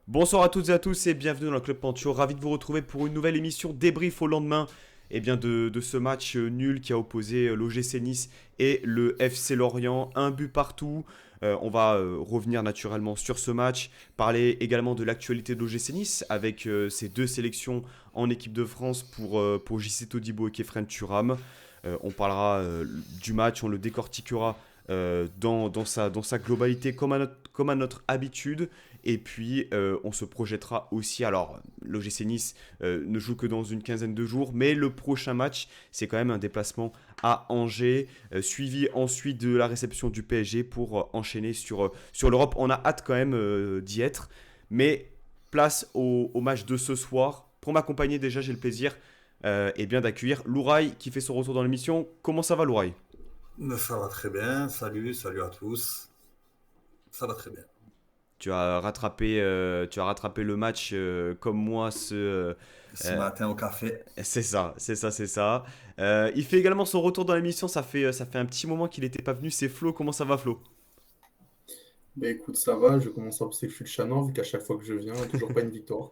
Bonsoir à toutes et à tous et bienvenue dans le Club Pantio. Ravi de vous retrouver pour une nouvelle émission débrief au lendemain de ce match nul qui a opposé l'OGC Nice et le FC Lorient. Un but partout. On va revenir naturellement sur ce match, parler également de l'actualité de l'OGC Nice avec ses deux sélections en équipe de France pour JC Todibo et Kefren Turam. On parlera du match, on le décortiquera dans sa globalité comme à notre habitude. Et puis, on se projettera aussi. Alors, l'OGC Nice ne joue que dans une quinzaine de jours, mais le prochain match, c'est quand même un déplacement à Angers, suivi ensuite de la réception du PSG pour enchaîner sur l'Europe. On a hâte quand même d'y être. Mais place au match de ce soir. Pour m'accompagner, déjà, j'ai le plaisir d'accueillir Louraï qui fait son retour dans l'émission. Comment ça va, Louraï? Ça va très bien, salut à tous. Ça va très bien. Tu as rattrapé le match comme moi Ce euh, matin au café. c'est ça, c'est ça, c'est ça. Il fait également son retour dans l'émission, ça fait un petit moment qu'il n'était pas venu, c'est Flo, comment ça va Flo? Ben écoute, ça va, je commence à pousser le fil de Chaland, vu qu'à chaque fois que je viens, toujours pas une victoire.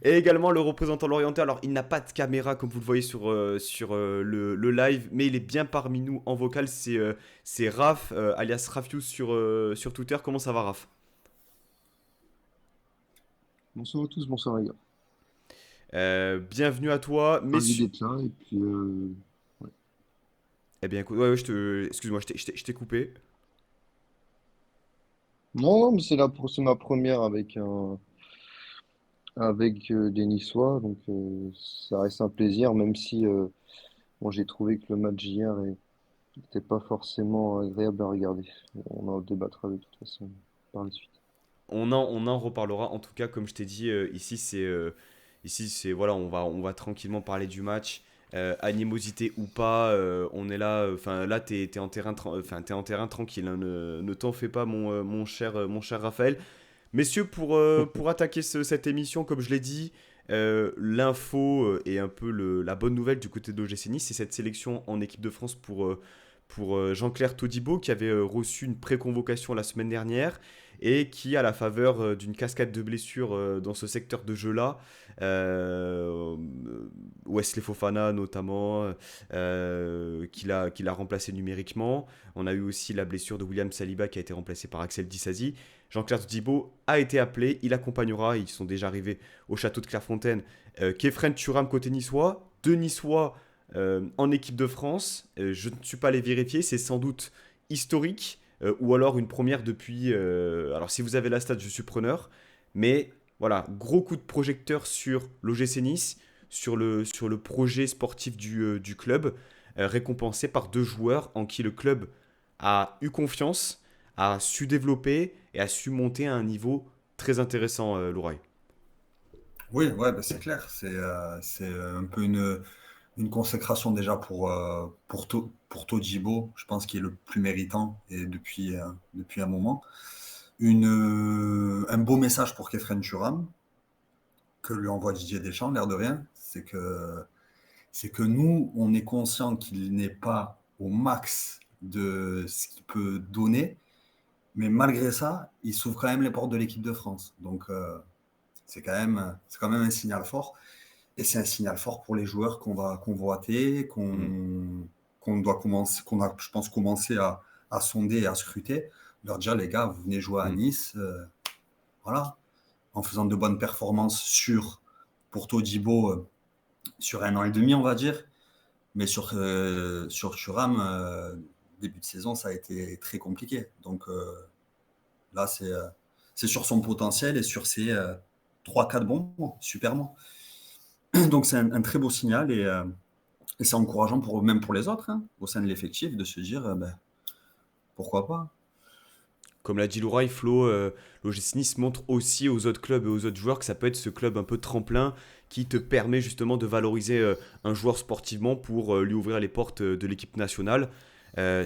Et également le représentant l'orienté, alors il n'a pas de caméra comme vous le voyez sur le live, mais il est bien parmi nous en vocal, c'est Raph, alias Rafius sur Twitter, comment ça va Raph? Bonsoir à tous, bonsoir les gars. Bienvenue à toi, Ravi messieurs. d'être là et puis ouais. Eh bien écoute, ouais, excuse-moi, je t'ai coupé. Non, non, mais c'est ma première avec des Niçois, donc ça reste un plaisir, même si bon, j'ai trouvé que le match hier n'était pas forcément agréable à regarder. On en débattra de toute façon par la suite. On en reparlera. En tout cas, comme je t'ai dit, ici, voilà, on va tranquillement parler du match. Animosité ou pas, on est là. Enfin, là, t'es en terrain, t'es en terrain tranquille, hein, ne t'en fais pas, mon cher Raphaël. Messieurs, pour attaquer cette émission, comme je l'ai dit, l'info et un peu la bonne nouvelle du côté de l'OGC Nice, c'est cette sélection en équipe de France pour Jean-Claire Todibo qui avait reçu une pré-convocation la semaine dernière et qui, à la faveur d'une cascade de blessures dans ce secteur de jeu-là, euh, Wesley Fofana notamment, qui l'a remplacé numériquement. On a eu aussi la blessure de William Saliba qui a été remplacé par Axel Disasi. Jean-Claire Todibo a été appelé, il accompagnera, ils sont déjà arrivés au château de Clairefontaine. Kefren Turam côté niçois, deux niçois en équipe de France. Je ne suis pas allé vérifier, c'est sans doute historique ou alors une première depuis. Alors si vous avez la stat, je suis preneur. Mais voilà, gros coup de projecteur sur l'OGC Nice, sur le projet sportif du club, récompensé par deux joueurs en qui le club a eu confiance, a su développer et a su monter à un niveau très intéressant, Louraï. Oui, ouais, bah, c'est clair. C'est un peu une consécration déjà pour Todibo, je pense qu'il est le plus méritant et depuis un moment. Un beau message pour Kefren Turam que lui envoie Didier Deschamps, l'air de rien. C'est que nous, on est conscient qu'il n'est pas au max de ce qu'il peut donner, mais malgré ça, il s'ouvre quand même les portes de l'équipe de France. Donc, c'est quand même un signal fort. Et c'est un signal fort pour les joueurs qu'on va convoiter, Mm. qu'on doit commencer, qu'on a, je pense, commencé à sonder et à scruter. Leur dire, les gars, vous venez jouer à Mm. Nice, voilà, en faisant de bonnes performances pour Todibo, sur un an et demi, on va dire. Mais sur Thuram, début de saison, ça a été très compliqué. Donc là, c'est sur son potentiel et sur ses 3-4 bons mois, super mois. Donc c'est un très beau signal et c'est encourageant même pour les autres, hein, au sein de l'effectif, de se dire ben, pourquoi pas. Comme l'a dit Louraï, Flo, l'OGC Nice montre aussi aux autres clubs et aux autres joueurs que ça peut être ce club un peu tremplin qui te permet justement de valoriser un joueur sportivement pour lui ouvrir les portes de l'équipe nationale.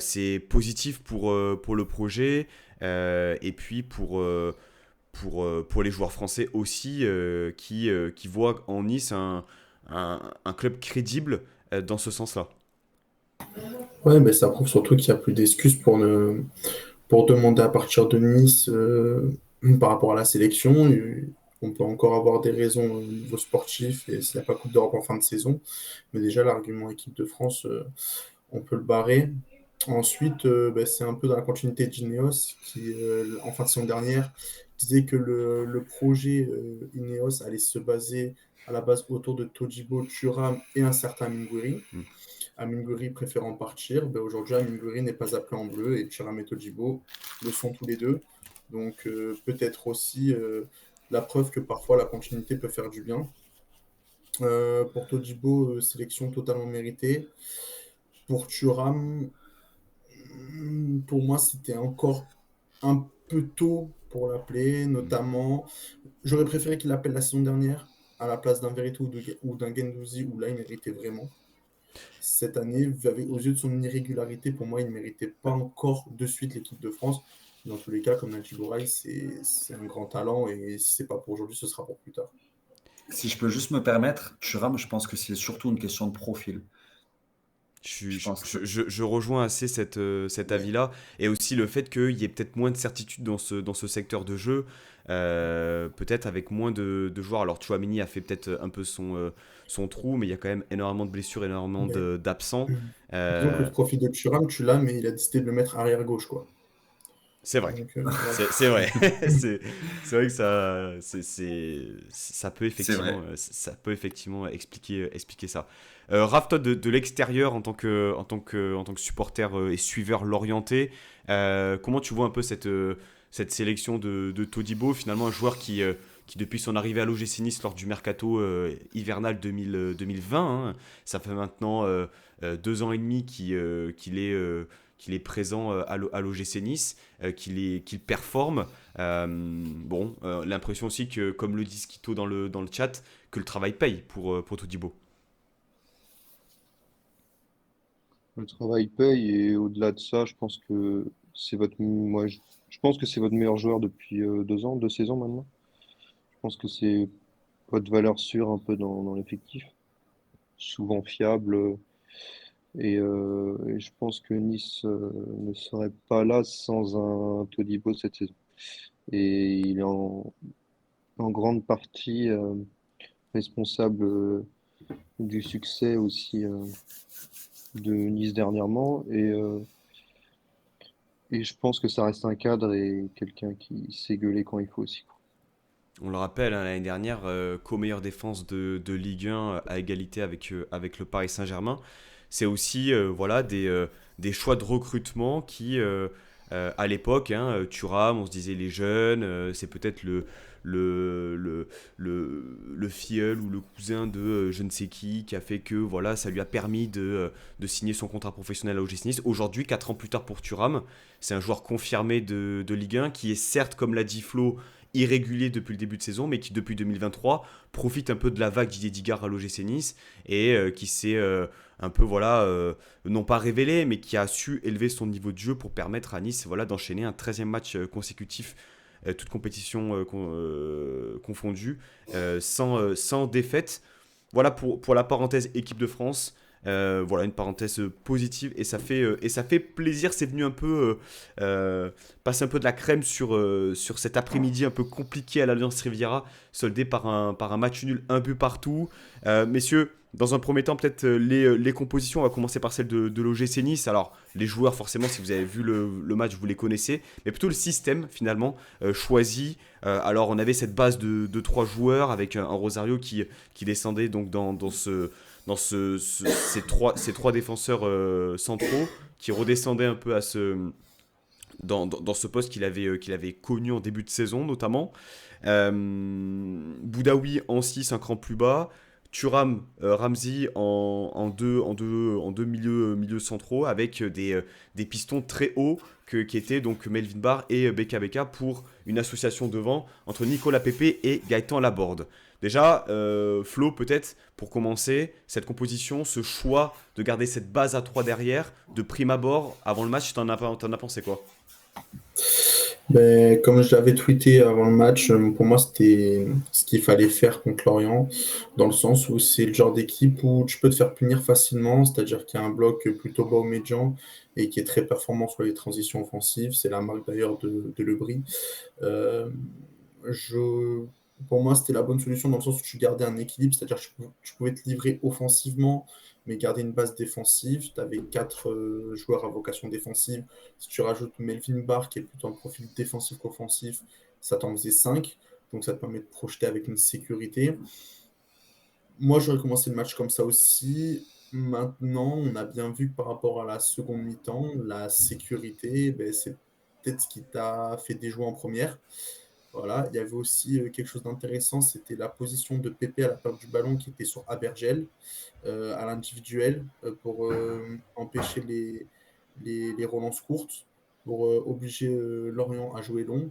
C'est positif pour le projet et puis pour les joueurs français aussi qui voient en Nice un club crédible dans ce sens-là. Ouais, mais ça prouve surtout qu'il n'y a plus d'excuses pour demander à partir de Nice par rapport à la sélection. On peut encore avoir des raisons au niveau sportif et s'il n'y a pas Coupe d'Europe en fin de saison. Mais déjà, l'argument équipe de France, on peut le barrer. Ensuite, c'est un peu dans la continuité d'Ineos qui, en fin de saison dernière, disait que le projet Ineos allait se baser à la base autour de Todibo, Thuram et un certain Amine. Mm. Amine préférant partir, aujourd'hui Amine n'est pas appelé en bleu et Thuram et Todibo le sont tous les deux. Donc peut-être aussi la preuve que parfois la continuité peut faire du bien. Pour Todibo, sélection totalement méritée. Pour Thuram, pour moi, c'était encore un peu tôt pour l'appeler, notamment. J'aurais préféré qu'il l'appelle la saison dernière à la place d'un Verretou ou d'un Guendouzi, où là, il méritait vraiment. Cette année, aux yeux de son irrégularité, pour moi, il ne méritait pas encore de suite l'équipe de France. Dans tous les cas, comme l'a dit Bouraï, c'est un grand talent et si ce n'est pas pour aujourd'hui, ce sera pour plus tard. Si je peux juste me permettre, Thuram, je pense que c'est surtout une question de profil. Je rejoins assez cet avis-là, et aussi le fait qu'il y ait peut-être moins de certitude dans ce secteur de jeu, peut-être avec moins de joueurs. Alors Tchouaméni a fait peut-être un peu son trou, mais il y a quand même énormément de blessures, énormément d'absents. Disons que le profil de Thuram, tu l'as, mais il a décidé de le mettre arrière-gauche, quoi. C'est vrai. Donc, voilà. C'est vrai. C'est vrai que ça peut effectivement expliquer ça. Raph, toi, de l'extérieur, en tant que supporter et suiveur l'orienté, comment tu vois un peu cette sélection de Todibo, finalement un joueur qui depuis son arrivée à l'OGC Nice lors du mercato hivernal 2020, hein, ça fait maintenant 2 ans et demi qu'il est présent à l'OGC Nice, qu'il performe. L'impression aussi que, comme le dit Skito dans le chat, que le travail paye pour Todibo. Le travail paye et au-delà de ça, je pense que c'est votre meilleur joueur depuis 2 ans, 2 saisons maintenant. Je pense que c'est votre valeur sûre un peu dans l'effectif, souvent fiable. Et je pense que Nice ne serait pas là sans un Todibo cette saison. Et il est en grande partie responsable du succès aussi de Nice dernièrement. Et je pense que ça reste un cadre et quelqu'un qui sait gueuler quand il faut aussi. On le rappelle, hein, l'année dernière, co-meilleure défense de Ligue 1 à égalité avec le Paris Saint-Germain. C'est aussi voilà, des choix de recrutement qui, à l'époque, hein, Thuram, on se disait les jeunes, c'est peut-être le filleul ou le cousin de je ne sais qui a fait que voilà, ça lui a permis de signer son contrat professionnel à l'OGC Nice. Aujourd'hui, 4 ans plus tard pour Thuram, c'est un joueur confirmé de Ligue 1 qui est certes, comme l'a dit Flo, irrégulier depuis le début de saison, mais qui depuis 2023 profite un peu de la vague Didier Digard à l'OGC Nice et qui s'est un peu, voilà, non pas révélé, mais qui a su élever son niveau de jeu pour permettre à Nice, voilà, d'enchaîner un 13e match consécutif, toute compétition confondue, sans défaite. Voilà pour la parenthèse équipe de France. Voilà, une parenthèse positive, et ça fait plaisir. C'est venu un peu passer un peu de la crème sur cet après-midi un peu compliqué à l'Alliance Riviera, soldé par un match nul, un but partout. Messieurs, dans un premier temps, peut-être les compositions. On va commencer par celle de l'OGC Nice. Alors, les joueurs, forcément, si vous avez vu le match, vous les connaissez, mais plutôt le système, finalement, choisi. Alors, on avait cette base de 3 joueurs avec un Rosario qui descendait donc dans ces trois défenseurs centraux, qui redescendaient un peu dans ce poste qu'il avait connu en début de saison notamment. Boudaoui en 6, un cran plus bas. Thuram, Ramsey en deux milieux centraux, avec des pistons très hauts qui étaient donc Melvin Barr et Beka Beka, pour une association devant entre Nicolas Pepe et Gaëtan Laborde. Déjà, Flo, peut-être pour commencer, cette composition, ce choix de garder cette base à 3 derrière, de prime abord, avant le match, t'en as pensé quoi? Ben, comme je l'avais tweeté avant le match, pour moi, c'était ce qu'il fallait faire contre Lorient, dans le sens où c'est le genre d'équipe où tu peux te faire punir facilement, c'est-à-dire qu'il y a un bloc plutôt bas au médian et qui est très performant sur les transitions offensives. C'est la marque d'ailleurs de Lebris. Euh, je, pour moi, c'était la bonne solution dans le sens où tu gardais un équilibre, c'est-à-dire que tu pouvais te livrer offensivement, mais garder une base défensive. Tu avais quatre joueurs à vocation défensive. Si tu rajoutes Melvin Barr, qui est plutôt un profil défensif qu'offensif, ça t'en faisait 5. Donc ça te permet de projeter avec une sécurité. Moi, j'aurais commencé le match comme ça aussi. Maintenant, on a bien vu que par rapport à la seconde mi-temps, la sécurité, ben, c'est peut-être ce qui t'a fait déjouer en première. Voilà, il y avait aussi quelque chose d'intéressant, c'était la position de Pépé à la perte du ballon qui était sur Abergel, à l'individuel, pour empêcher les relances courtes, pour obliger Lorient à jouer long.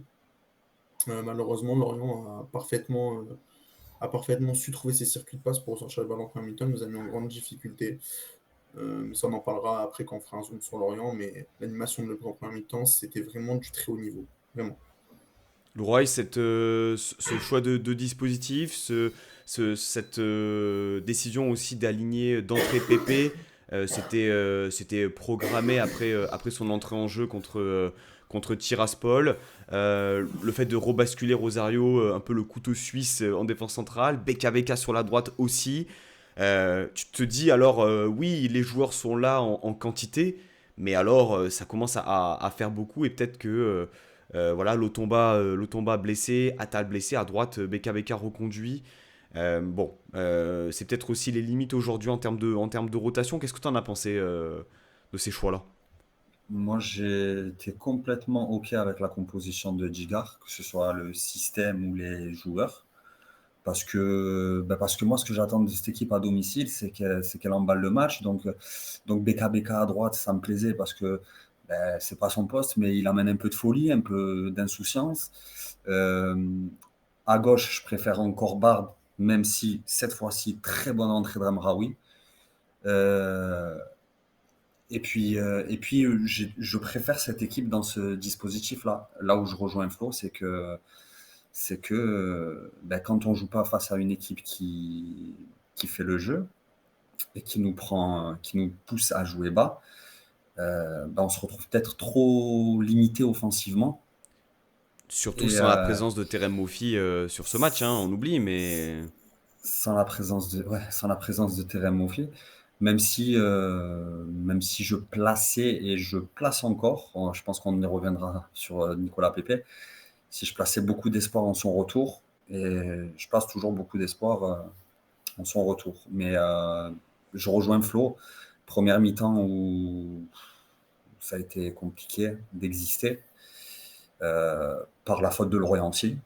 Malheureusement, Lorient a parfaitement su trouver ses circuits de passe pour sortir le ballon en première mi-temps, nous a mis en grande difficulté. Mais ça, on en parlera après quand on fera un zoom sur Lorient, mais l'animation de l'E en première mi-temps, c'était vraiment du très haut niveau. Vraiment. Leroy, ce choix de dispositif, cette décision aussi d'aligner d'entrée Pépé, c'était programmé après son entrée en jeu contre Tiraspol. Le fait de rebasculer Rosario, un peu le couteau suisse en défense centrale, BKBK sur la droite aussi. Tu te dis alors, oui, les joueurs sont là en quantité, mais alors ça commence à faire beaucoup et peut-être que voilà, Lotomba blessé, Attal blessé, à droite, BKBK reconduit. Bon, c'est peut-être aussi les limites aujourd'hui en termes de rotation. Qu'est-ce que tu en as pensé de ces choix-là? Moi, j'ai été complètement OK avec la composition de Djigar, que ce soit le système ou les joueurs. Parce que moi, ce que j'attends de cette équipe à domicile, c'est qu'elle emballe le match. Donc BKBK à droite, ça me plaisait parce que c'est pas son poste, mais il amène un peu de folie, un peu d'insouciance. Euh, à gauche, je préfère encore Bard, même si cette fois-ci, très bonne entrée de Ramraoui. Euh, je préfère cette équipe dans ce dispositif-là. Là où je rejoins Flo, c'est que quand on joue pas face à une équipe qui fait le jeu et qui nous pousse à jouer bas, on se retrouve peut-être trop limité offensivement. Surtout Et sans la présence de Terem Moffi sur ce match, hein, on oublie, mais sans la présence de Terem Moffi, même si je plaçais et je place encore, je pense qu'on y reviendra sur Nicolas Pepe, si je plaçais beaucoup d'espoir en son retour, et je place toujours beaucoup d'espoir en son retour. Mais je rejoins Flo, première mi-temps où ça a été compliqué d'exister par la faute de Lorienti, il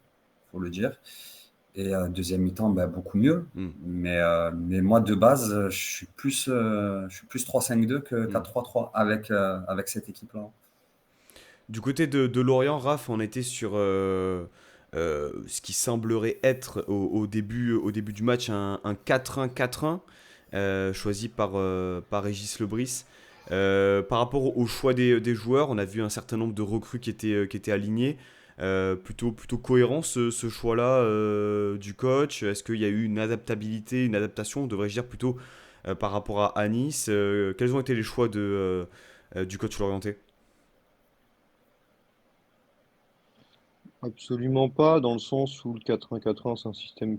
faut le dire. Et deuxième mi-temps, beaucoup mieux. hmm, Mais moi, de base, je suis plus 3-5-2 que hmm. 4-3-3 avec cette équipe-là. Du côté de Lorient, Raph, on était sur ce qui semblerait être au début du match un 4-1-4-1 choisi par Régis Lebris. Par rapport au choix des joueurs, on a vu un certain nombre de recrues qui étaient alignés. Plutôt cohérent ce choix-là du coach. Est-ce qu'il y a eu une adaptabilité, une adaptation, devrais-je dire plutôt par rapport à Nice. Quels ont été les choix du coach Lorienté? Absolument pas, dans le sens où le 80-80, c'est un système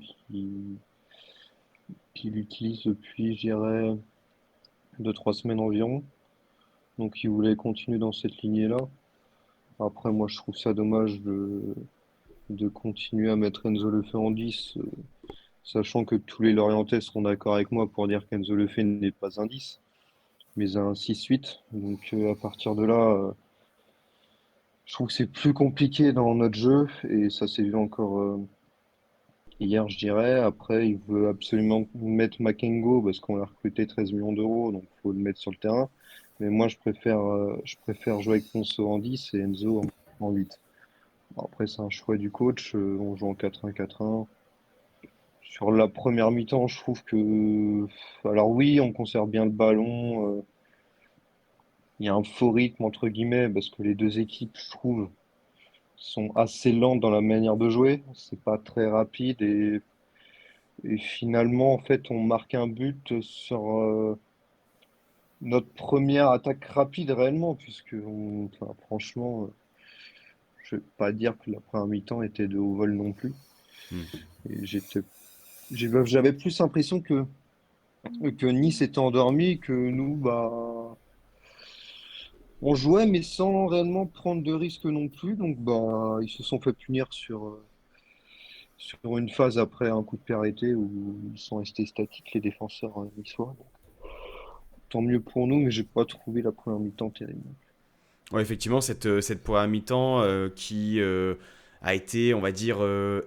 qu'il utilise depuis, je dirais, 2-3 semaines environ. Donc il voulait continuer dans cette lignée-là. Après, moi, je trouve ça dommage de continuer à mettre Enzo Lefebvre en 10, sachant que tous les Lorientais seront d'accord avec moi pour dire qu'Enzo Lefebvre n'est pas un 10, mais un 6-8. Donc à partir de là, je trouve que c'est plus compliqué dans notre jeu, et ça s'est vu encore hier, je dirais. Après, il veut absolument mettre Makengo parce qu'on l'a recruté 13 millions d'euros, donc il faut le mettre sur le terrain. Mais moi, je préfère jouer avec Ponceau en 10 et Enzo en 8. Bon, après, c'est un choix du coach. On joue en 4-1-4-1. Sur la première mi-temps, je trouve que. Alors, oui, on conserve bien le ballon. Il y a un faux rythme, entre guillemets, parce que les deux équipes, je trouve, sont assez lents dans la manière de jouer. C'est pas très rapide et finalement, en fait, on marque un but sur notre première attaque rapide réellement, puisque enfin, franchement, je vais pas dire que la première mi-temps était de haut vol non plus. Hmm. Et j'avais plus l'impression que Nice était endormi, que nous, bah, on jouait, mais sans réellement prendre de risques non plus. Donc, bah, ils se sont fait punir sur une phase après un coup de pied arrêté où ils sont restés statiques, les défenseurs niçois. Donc, tant mieux pour nous, mais j'ai pas trouvé la première mi-temps terrible. Ouais, effectivement, cette première mi-temps qui a été, on va dire,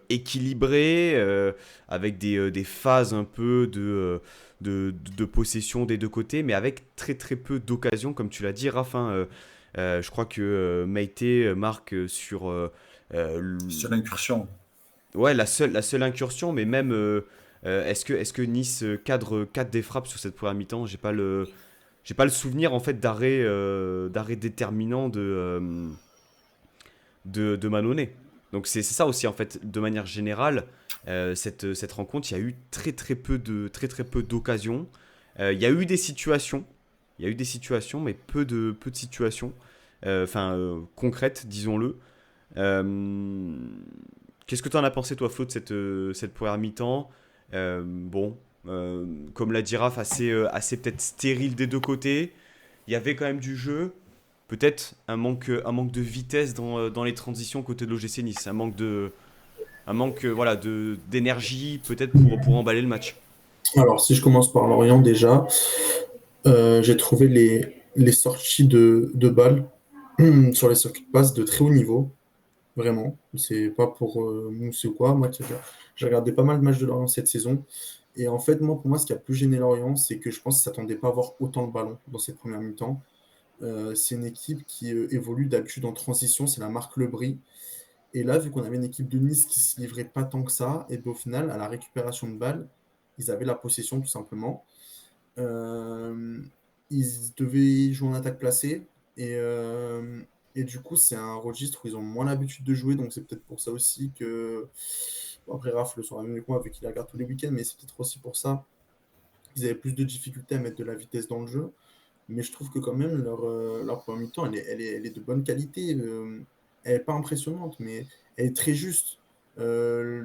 équilibrée, avec des phases un peu de possession des deux côtés, mais avec très très peu d'occasions, comme tu l'as dit, Raph. Hein. Je crois que Meïté marque sur Sur l'incursion. ouais, la seule incursion, mais même est-ce que Nice cadre des frappes sur cette première mi-temps? J'ai pas le souvenir en fait d'arrêt déterminant de Mannone. Donc c'est ça aussi en fait, de manière générale, cette rencontre, il y a eu très très peu d'occasions. Il y a eu des situations, mais peu de situations, enfin concrètes, disons-le. Euh, Qu'est-ce que tu en as pensé toi, Flo, de cette première mi-temps? Bon, comme l'a dit Raph, assez peut-être stérile des deux côtés. Il y avait quand même du jeu. Peut-être un manque de vitesse dans les transitions côté de l'OGC Nice. Un manque voilà, d'énergie peut-être pour emballer le match. Alors, si je commence par Lorient déjà, j'ai trouvé les sorties de balles sur les circuits de passe de très haut niveau, vraiment. C'est pas pour mousser ou quoi. Moi, j'ai regardé pas mal de matchs de Lorient cette saison. Et en fait, moi, pour moi, ce qui a plus gêné Lorient, c'est que je pense qu'ils ne s'attendaient pas à avoir autant le ballon dans cette première mi-temps. C'est une équipe qui évolue d'habitude en transition, c'est la marque Lebris. Et là, vu qu'on avait une équipe de Nice qui ne se livrait pas tant que ça, et bien au final, à la récupération de balles, ils avaient la possession tout simplement. Euh, Ils devaient jouer en attaque placée. Et du coup, c'est un registre où ils ont moins l'habitude de jouer. Donc c'est peut-être pour ça aussi que. Bon, après, Raph le saura mieux que moi, vu qu'il la regarde tous les week-ends, mais c'est peut-être aussi pour ça qu'ils avaient plus de difficultés à mettre de la vitesse dans le jeu. Mais je trouve que quand même, leur première mi-temps, elle est de bonne qualité. Elle n'est pas impressionnante, mais elle est très juste. Euh,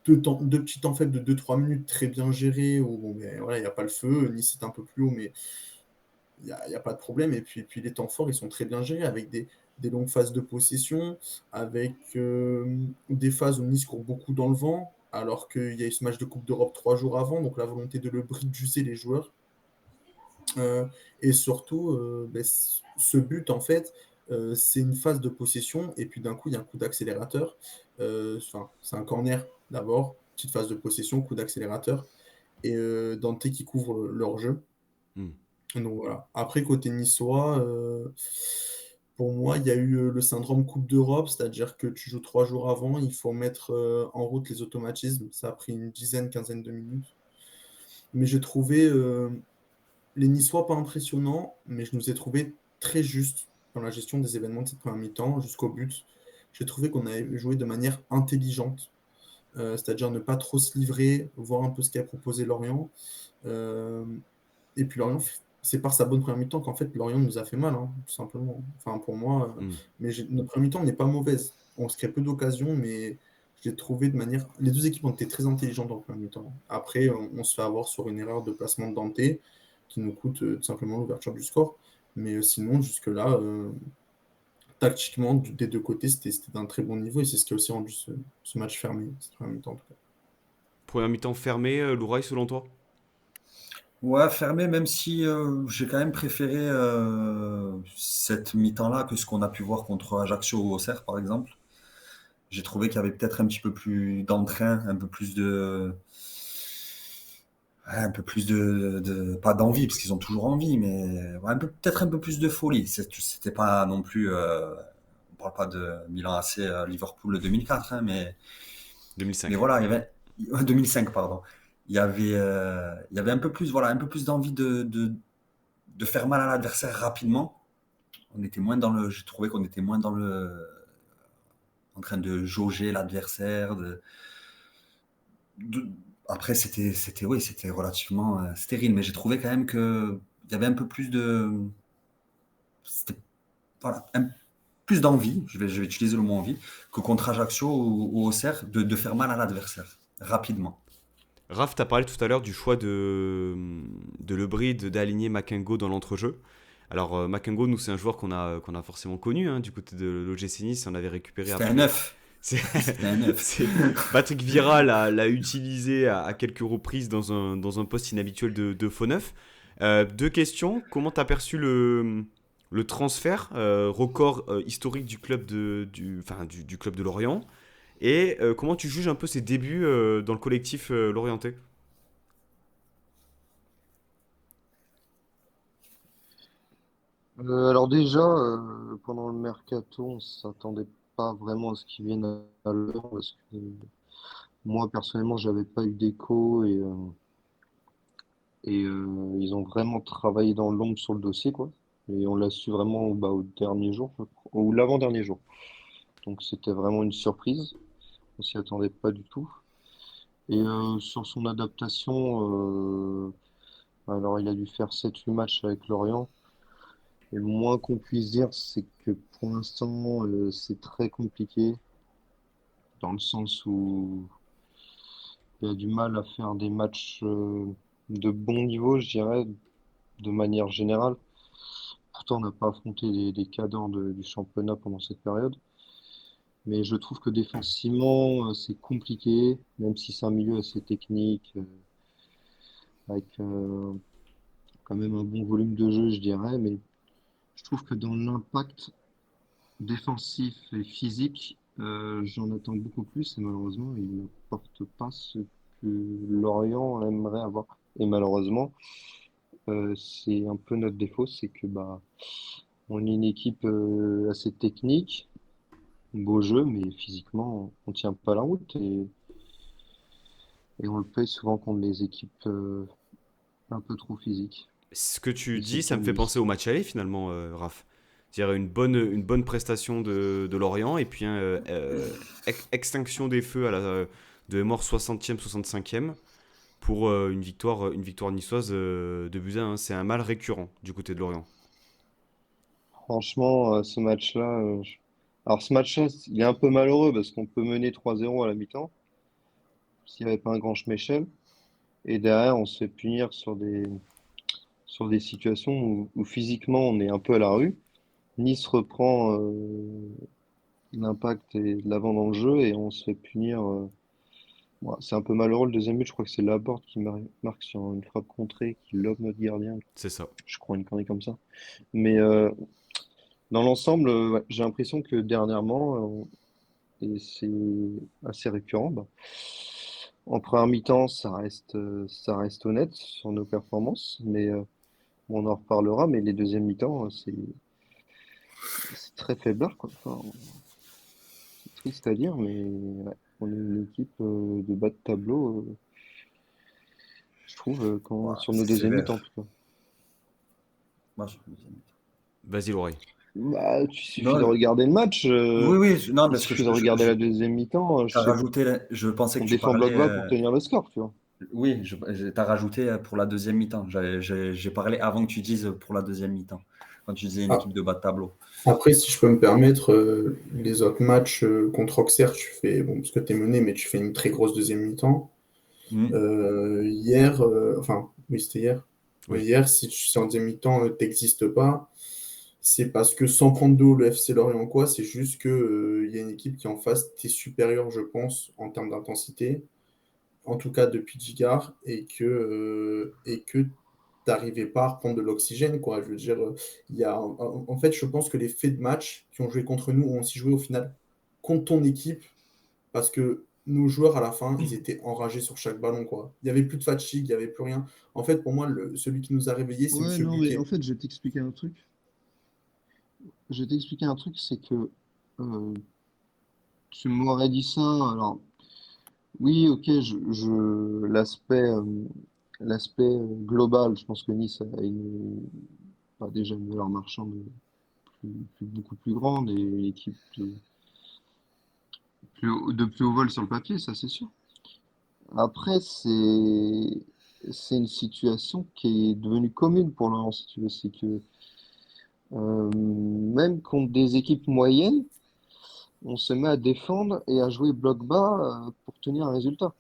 deux petits temps faibles de 2-3 minutes très bien gérés, où bon, ben, voilà, il n'y a pas le feu. Nice est un peu plus haut, mais il y a pas de problème. Et puis les temps forts, ils sont très bien gérés, avec des longues phases de possession, avec des phases où Nice court beaucoup dans le vent, alors qu'il y a eu ce match de Coupe d'Europe 3 jours avant, donc la volonté de le briser les joueurs. Euh, et surtout, ben, ce but, en fait, c'est une phase de possession, et puis d'un coup, il y a un coup d'accélérateur. Enfin, c'est un corner d'abord, petite phase de possession, coup d'accélérateur, et Dante qui couvre leur jeu. Hmm. Donc voilà. Après, côté niçois, pour moi, il y a eu le syndrome Coupe d'Europe, c'est-à-dire que tu joues 3 jours avant, il faut mettre en route les automatismes. Ça a pris une dizaine, quinzaine de minutes. Mais j'ai trouvé les Niçois pas impressionnants, mais je nous ai trouvé très justes dans la gestion des événements de cette première mi-temps jusqu'au but. J'ai trouvé qu'on avait joué de manière intelligente, c'est-à-dire ne pas trop se livrer, voir un peu ce qu'a proposé Lorient. Euh, et puis Lorient, c'est par sa bonne première mi-temps qu'en fait Lorient nous a fait mal, hein, tout simplement. Enfin, pour moi, Hmm. mais notre première mi-temps n'est pas mauvaise. On se crée peu d'occasions, mais je l'ai trouvé de manière. Les deux équipes ont été très intelligentes dans le premier mi-temps. Après, on se fait avoir sur une erreur de placement de Dante qui nous coûte tout simplement l'ouverture du score. Mais sinon, jusque-là, tactiquement, des deux côtés, c'était d'un très bon niveau et c'est ce qui a aussi rendu ce match fermé, cette première mi-temps en tout cas. Première mi-temps fermée, Louraï, selon toi? Ouais, fermé, même si j'ai quand même préféré cette mi-temps-là que ce qu'on a pu voir contre Ajaccio ou Auxerre, par exemple. J'ai trouvé qu'il y avait peut-être un petit peu plus d'entrain, un peu plus pas d'envie, parce qu'ils ont toujours envie, mais ouais, peut-être un peu plus de folie. C'était pas non plus, on parle pas de Milan AC Liverpool 2004, hein, mais 2005. voilà, il y avait, ouais, 2005, pardon. Il y avait un peu plus, voilà, un peu plus d'envie de faire mal à l'adversaire rapidement. J'ai trouvé qu'on était moins en train de jauger l'adversaire. De- Après, oui, c'était relativement stérile, mais j'ai trouvé quand même qu'il y avait un peu plus c'était, voilà, plus d'envie, je vais utiliser le mot envie, que contre Ajaccio ou Auxerre, de faire mal à l'adversaire, rapidement. Raph, t'as parlé tout à l'heure du choix de Lebris d'aligner Makengo dans l'entrejeu. Alors, Makengo, nous, c'est un joueur qu'on a forcément connu du côté de l'OGC Nice. On avait récupéré C'était un après. neuf. C'est, C'était un neuf. Patrick Vieira l'a utilisé à quelques reprises dans un poste inhabituel de faux neuf. Deux questions. Comment t'as perçu le transfert, record historique du club du club de Lorient? Et comment tu juges un peu ses débuts dans le collectif lorientais? Alors déjà, pendant le mercato, on s'attendait pas vraiment à ce qu'ils viennent à l'heure parce que moi personnellement, j'avais pas eu d'écho et ils ont vraiment travaillé dans l'ombre sur le dossier quoi. Et on l'a su vraiment au dernier jour, je crois, ou l'avant-dernier jour. Donc c'était vraiment une surprise. On s'y attendait pas du tout. Et sur son adaptation, alors il a dû faire 7 8 matchs avec Lorient. Et le moins qu'on puisse dire, c'est que pour l'instant, c'est très compliqué, dans le sens où il a du mal à faire des matchs de bon niveau, je dirais, de manière générale. Pourtant, on n'a pas affronté des cadors du championnat pendant cette période. Mais je trouve que défensivement, c'est compliqué, même si c'est un milieu assez technique, avec quand même un bon volume de jeu, je dirais. Mais je trouve que dans l'impact défensif et physique, j'en attends beaucoup plus et malheureusement, il n'apporte pas ce que Lorient aimerait avoir. Et malheureusement, c'est un peu notre défaut, c'est que on est une équipe assez technique, beau jeu, mais physiquement, on tient pas la route et on le paye souvent contre des équipes un peu trop physiques. Ce que tu Et c'est dis, le ça cas me de fait penser au Nice. match aller finalement, Raph. C'est-à-dire une bonne prestation de Lorient et puis extinction des feux de mort 60e, 65e pour une victoire niçoise de buts à 1. C'est un mal récurrent du côté de Lorient. Franchement, ce match-là, alors ce match-là, il est un peu malheureux parce qu'on peut mener 3-0 à la mi-temps s'il n'y avait pas un grand Schmeichel. Et derrière, on se fait punir sur des situations où physiquement on est un peu à la rue. Nice reprend l'impact et l'avant dans le jeu et on se fait punir. Bon, c'est un peu malheureux le deuxième but, je crois que c'est Laborde qui marque sur une frappe contrée, qui lobe notre gardien, C'est ça. je crois une connerie comme ça. Mais dans l'ensemble, ouais, j'ai l'impression que dernièrement, et c'est assez récurrent, en première mi-temps, ça reste honnête sur nos performances, mais on en reparlera, mais les deuxièmes mi-temps, c'est très faiblard, quoi. Enfin, c'est triste à dire, mais ouais, on est une équipe de bas de tableau, je trouve, Voilà, sur nos c'est deuxièmes mi-temps, en sévère. tout cas. Moi, Vas-y, l'oreille. Il suffit de non, regarder le match, oui, oui, non, il parce que suffit de regarder la deuxième mi-temps, t'as rajouté, je pensais on que tu défend bloc parlais. bas pour tenir le score, tu vois. Oui, t'as rajouté pour la deuxième mi-temps. J'ai parlé avant que tu dises pour la deuxième mi-temps, quand tu disais une Ah, équipe de bas de tableau. après, si je peux me permettre, les autres matchs contre Auxerre, tu fais, bon, parce que tu es mené, mais tu fais une très grosse deuxième mi-temps. Hmm. Hier, enfin, oui, c'était hier. Oui. Hier, si en deuxième mi-temps, t'existes pas, c'est parce que sans prendre d'eau le FC Lorient, quoi, c'est juste que, y a une équipe qui en face t'est supérieure, je pense, en termes d'intensité, en tout cas depuis Gigard, et que t'arrivais pas à reprendre de l'oxygène, quoi. Je veux dire, en fait, je pense que les faits de match qui ont joué contre nous ont aussi joué au final contre ton équipe parce que nos joueurs, à la fin, ils étaient enragés sur chaque ballon, quoi. Il n'y avait plus de fatigue, il n'y avait plus rien. En fait, pour moi, celui qui nous a réveillés, c'est Ouais, Monsieur non, mais en Buquet. fait, je vais t'expliquer un truc. Je vais t'expliquer un truc, c'est que euh, tu m'aurais dit ça. Alors, oui, ok, l'aspect global, je pense que Nice a déjà une valeur marchande beaucoup plus grande et une équipe de plus haut vol sur le papier, ça c'est sûr. Après, c'est une situation qui est devenue commune pour Lorient, si tu veux. C'est que même contre des équipes moyennes, on se met à défendre et à jouer bloc bas pour tenir un résultat.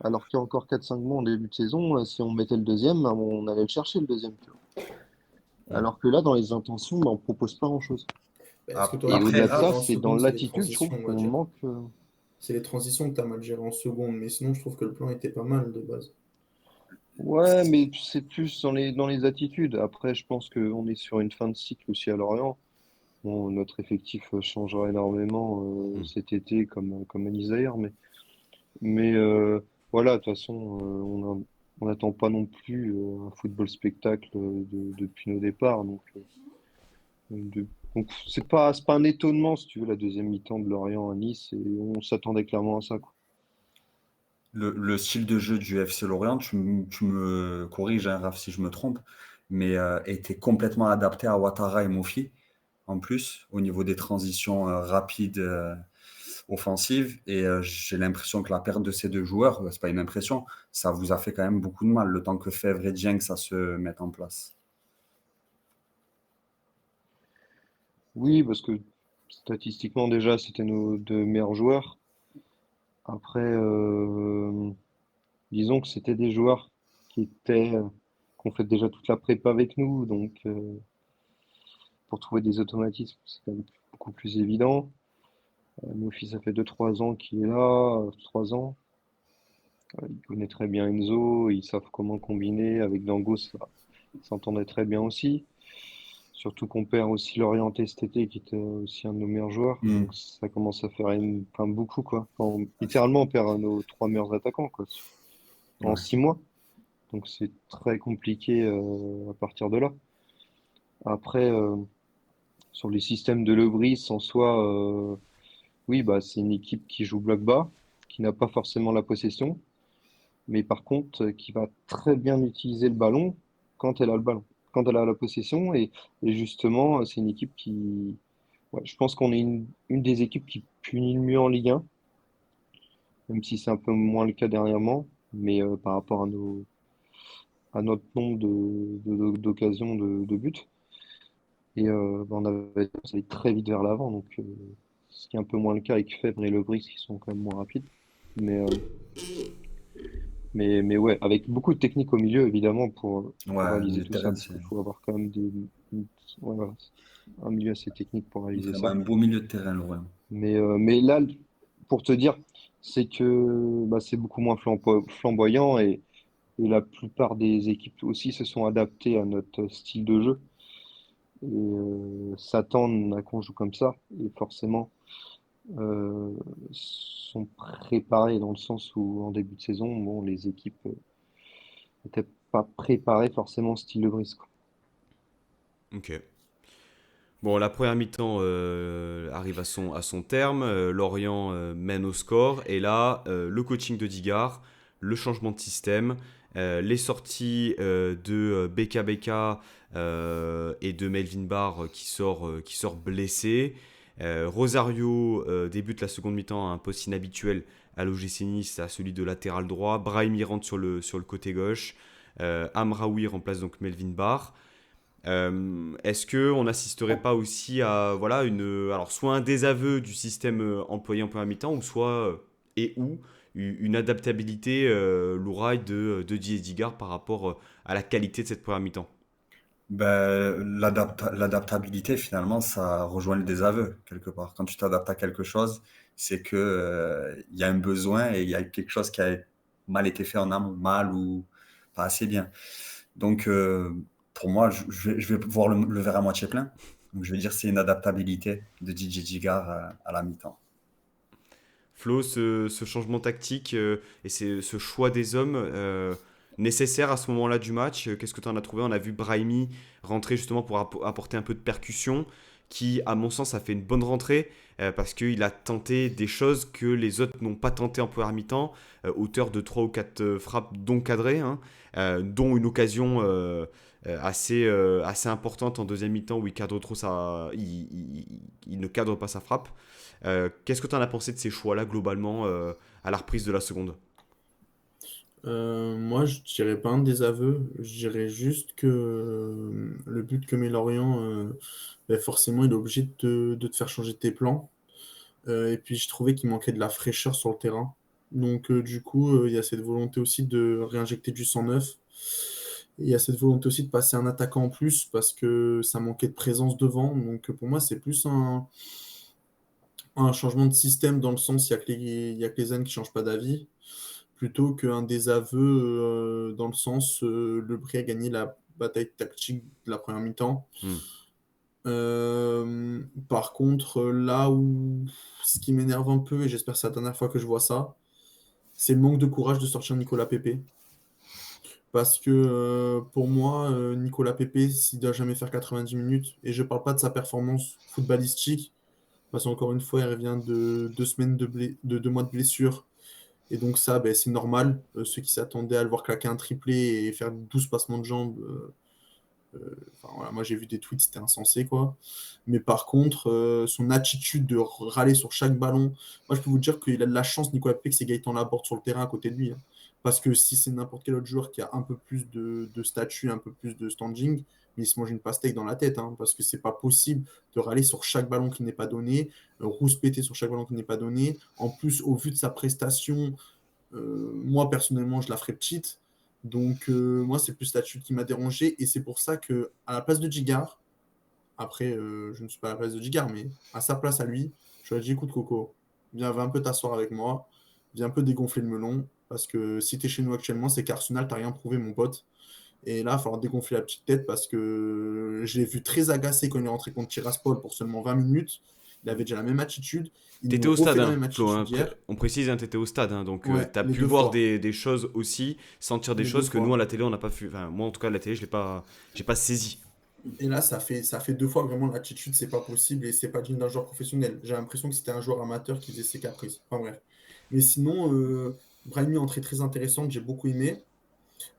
Alors qu'il y a encore 4-5 mois en début de saison, si on mettait le deuxième, on allait le chercher le deuxième. Tu vois. Mm. Alors que là, dans les intentions, on propose pas grand-chose. Est-ce que tu aurais Et pu Après, au-delà de mal gérer ça, en c'est dans seconde, c'est les l'attitude, je trouve transitions, on va qu'on dire. manque. C'est les transitions que tu as mal géré en seconde, mais sinon, je trouve que le plan était pas mal de base. Ouais, mais c'est plus dans les attitudes. Après, je pense qu'on est sur une fin de cycle aussi à Lorient. Bon, notre effectif changera énormément Mm. cet été, comme Anis d'ailleurs. Mais voilà, de toute façon, on n'attend pas non plus un football spectacle depuis nos départs. Donc c'est pas un étonnement, si tu veux, la deuxième mi-temps de Lorient à Nice. Et on s'attendait clairement à ça, quoi. le style de jeu du FC Lorient, tu me corriges, hein, Raph, si je me trompe, mais était complètement adapté à Ouattara et Mofi, en plus, au niveau des transitions rapides offensives. Et j'ai l'impression que la perte de ces deux joueurs, c'est pas une impression, ça vous a fait quand même beaucoup de mal, le temps que Fèvre et Dieng, ça se mette en place. Oui, parce que statistiquement, déjà, c'était nos deux meilleurs joueurs. Après, disons que c'était des joueurs qui ont fait déjà toute la prépa avec nous. Donc, pour trouver des automatismes, c'est quand même beaucoup plus évident. Mon fils, ça fait 2-3 ans qu'il est là, 3 ans. Il connaît très bien Enzo, ils savent comment combiner. Avec Dango, ça s'entendait très bien aussi. Surtout qu'on perd aussi Lorienté cet été, qui était aussi un de nos meilleurs joueurs. Hmm. Donc ça commence à faire enfin, beaucoup, quoi. Littéralement, on perd nos trois meilleurs attaquants, quoi, en Ouais. 6 mois. Donc c'est très compliqué à partir de là. Après, sur les systèmes de Lebris, en soi, oui, bah, c'est une équipe qui joue bloc bas, qui n'a pas forcément la possession, mais par contre, qui va très bien utiliser le ballon quand elle a le ballon, quand elle a la possession. Et justement, c'est une équipe qui, ouais, je pense qu'on est une des équipes qui punit le mieux en Ligue 1, même si c'est un peu moins le cas dernièrement, mais par rapport à notre nombre d'occasions de but. Et bah, ça allait très vite vers l'avant, donc ce qui est un peu moins le cas avec Fèvre et Lebris qui sont quand même moins rapides. Mais, euh, mais ouais, avec beaucoup de technique au milieu, évidemment, pour Ouais, réaliser le tout ça, terrain, parce c'est qu'il faut avoir quand même ouais, voilà, un milieu assez technique pour réaliser vraiment ça. un beau milieu de terrain, Lorient. Mais là, pour te dire, c'est que bah, c'est beaucoup moins flamboyant et la plupart des équipes aussi se sont adaptées à notre style de jeu et s'attendent à qu'on joue comme ça. Et forcément, euh, sont préparés dans le sens où en début de saison, bon, les équipes n'étaient pas préparées forcément au style de Brice, quoi. Ok. Bon, la première mi-temps arrive à son terme. Lorient mène au score. Et là, le coaching de Digard, le changement de système, les sorties de Beka Beka et de Melvin Barr qui sort blessé. Rosario débute la seconde mi-temps à un poste inhabituel à l'OGC Nice, à celui de latéral droit. Brahimi rentre sur le côté gauche. Amraoui remplace donc Melvin Barr. Est-ce qu'on n'assisterait pas aussi à voilà, alors soit un désaveu du système employé en première mi-temps, ou soit une adaptabilité louraille de Didier Digard par rapport à la qualité de cette première mi-temps? Ben, l'adaptabilité, finalement, ça rejoint le désaveu, quelque part. Quand tu t'adaptes à quelque chose, c'est que, il y a un besoin et il y a quelque chose qui a mal été fait en amont, mal ou pas assez bien. Donc, pour moi, je vais voir le verre à moitié plein. Donc, je vais dire que c'est une adaptabilité de Didier Digard à la mi-temps. Flo, ce changement tactique et ce choix des hommes nécessaire à ce moment-là du match, qu'est-ce que tu en as trouvé? On a vu Brahimi rentrer justement pour apporter un peu de percussion, qui, à mon sens, a fait une bonne rentrée parce qu'il a tenté des choses que les autres n'ont pas tenté en première mi-temps, auteur de 3 ou 4 frappes dont cadrées, hein, dont une occasion assez importante en deuxième mi-temps où il cadre trop il ne cadre pas sa frappe. Qu'est-ce que tu en as pensé de ces choix-là, globalement, à la reprise de la seconde? Moi, je dirais pas un désaveu, je dirais juste que le but que met Lorient, ben forcément, il est obligé de te faire changer tes plans. Et puis, je trouvais qu'il manquait de la fraîcheur sur le terrain. Donc, du coup, il y a cette volonté aussi de réinjecter du sang neuf. Et il y a cette volonté aussi de passer un attaquant en plus parce que ça manquait de présence devant. Donc, pour moi, c'est plus un changement de système dans le sens, il y a que les ânes qui ne changent pas d'avis plutôt qu'un désaveu dans le sens le Brie a gagné la bataille tactique de la première mi-temps. Hmm. Par contre, là où ce qui m'énerve un peu, et j'espère que c'est la dernière fois que je vois ça, c'est le manque de courage de sortir Nicolas Pepe. Parce que pour moi, Nicolas Pepe, s'il doit jamais faire 90 minutes, et je parle pas de sa performance footballistique, parce qu'encore une fois, il revient de 2 semaines de 2 mois de blessure. Et donc ça, ben, c'est normal. Ceux qui s'attendaient à le voir claquer un triplé et faire 12 passements de jambes, enfin, voilà, moi j'ai vu des tweets, c'était insensé, quoi. Mais par contre, son attitude de râler sur chaque ballon, moi je peux vous dire qu'il a de la chance, Nicolas Pepe, que c'est Gaëtan Laborde sur le terrain à côté de lui, hein. Parce que si c'est n'importe quel autre joueur qui a un peu plus de statut, un peu plus de standing, mais il se mange une pastèque dans la tête, hein, parce que c'est pas possible de râler sur chaque ballon qui n'est pas donné, rouspéter sur chaque ballon qui n'est pas donné. En plus, au vu de sa prestation, moi personnellement, je la ferais petite. Donc, moi, c'est plus l'attitude qui m'a dérangé. Et c'est pour ça que à la place de Gigard, après, je ne suis pas à la place de Gigard, mais à sa place à lui, je lui ai dit écoute, Coco, viens un peu t'asseoir avec moi, viens un peu dégonfler le melon. Parce que si tu es chez nous actuellement, c'est qu'Arsenal, tu n'as rien prouvé, mon pote. Et là, il va falloir dégonfler la petite tête parce que je l'ai vu très agacé quand il est rentré contre Tiraspol pour seulement 20 minutes. Il avait déjà la même attitude. Il T'étais nous au stade, refait la hein, même Flo, hein, attitude hier. on précise, hein, t'étais au stade, hein, donc Ouais, t'as les pu deux voir fois. des choses aussi, sentir des Les deux choses que nous fois. à la télé on n'a pas vu. Enfin, moi en tout cas, à la télé, j'ai pas saisi. Et là, ça fait 2 fois vraiment l'attitude, c'est pas possible et c'est pas digne d'un joueur professionnel. J'ai l'impression que c'était un joueur amateur qui faisait ses caprices. Enfin bref. Mais sinon, Brahimi, entrée très intéressante, j'ai beaucoup aimé.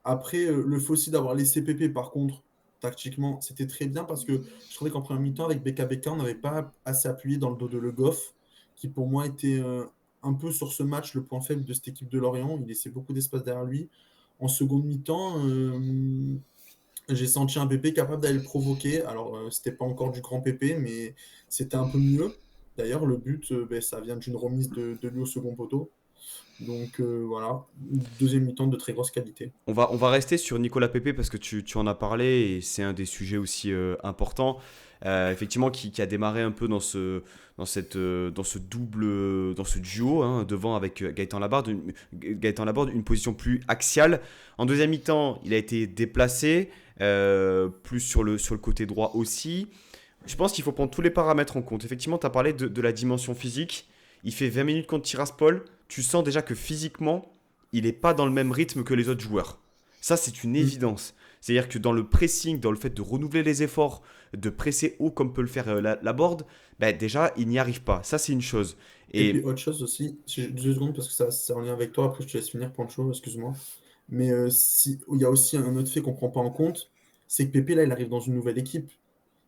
Après, le fait aussi d'avoir laissé Pépé, par contre, tactiquement, c'était très bien parce que je trouvais qu'en première mi-temps, avec BKBK, on n'avait pas assez appuyé dans le dos de Le Goff, qui pour moi était un peu sur ce match le point faible de cette équipe de Lorient. Il laissait beaucoup d'espace derrière lui. En seconde mi-temps, j'ai senti un Pépé capable d'aller le provoquer. Alors, c'était pas encore du grand Pépé, mais c'était un peu mieux. D'ailleurs, le but, ben, ça vient d'une remise de lui au second poteau. Donc voilà, deuxième mi-temps de très grosse qualité. On va rester sur Nicolas Pepe parce que tu en as parlé et c'est un des sujets aussi importants. Effectivement, qui a démarré un peu dans ce double, dans ce duo, hein, devant avec Gaëtan Laborde, une position plus axiale. En deuxième mi-temps, il a été déplacé, plus sur le côté droit aussi. Je pense qu'il faut prendre tous les paramètres en compte. Effectivement, tu as parlé de la dimension physique. Il fait 20 minutes contre Tiraspol. Tu sens déjà que physiquement, il n'est pas dans le même rythme que les autres joueurs. Ça, c'est une Mm. évidence. C'est-à-dire que dans le pressing, dans le fait de renouveler les efforts, de presser haut comme peut le faire la board, ben déjà, il n'y arrive pas. Ça, c'est une chose. Et puis Et autre chose aussi, si j'ai 2 secondes parce que ça c'est en lien avec toi, après je te laisse finir Pancho, excuse-moi. Mais si, il y a aussi un autre fait qu'on ne prend pas en compte, c'est que Pépé là il arrive dans une nouvelle équipe.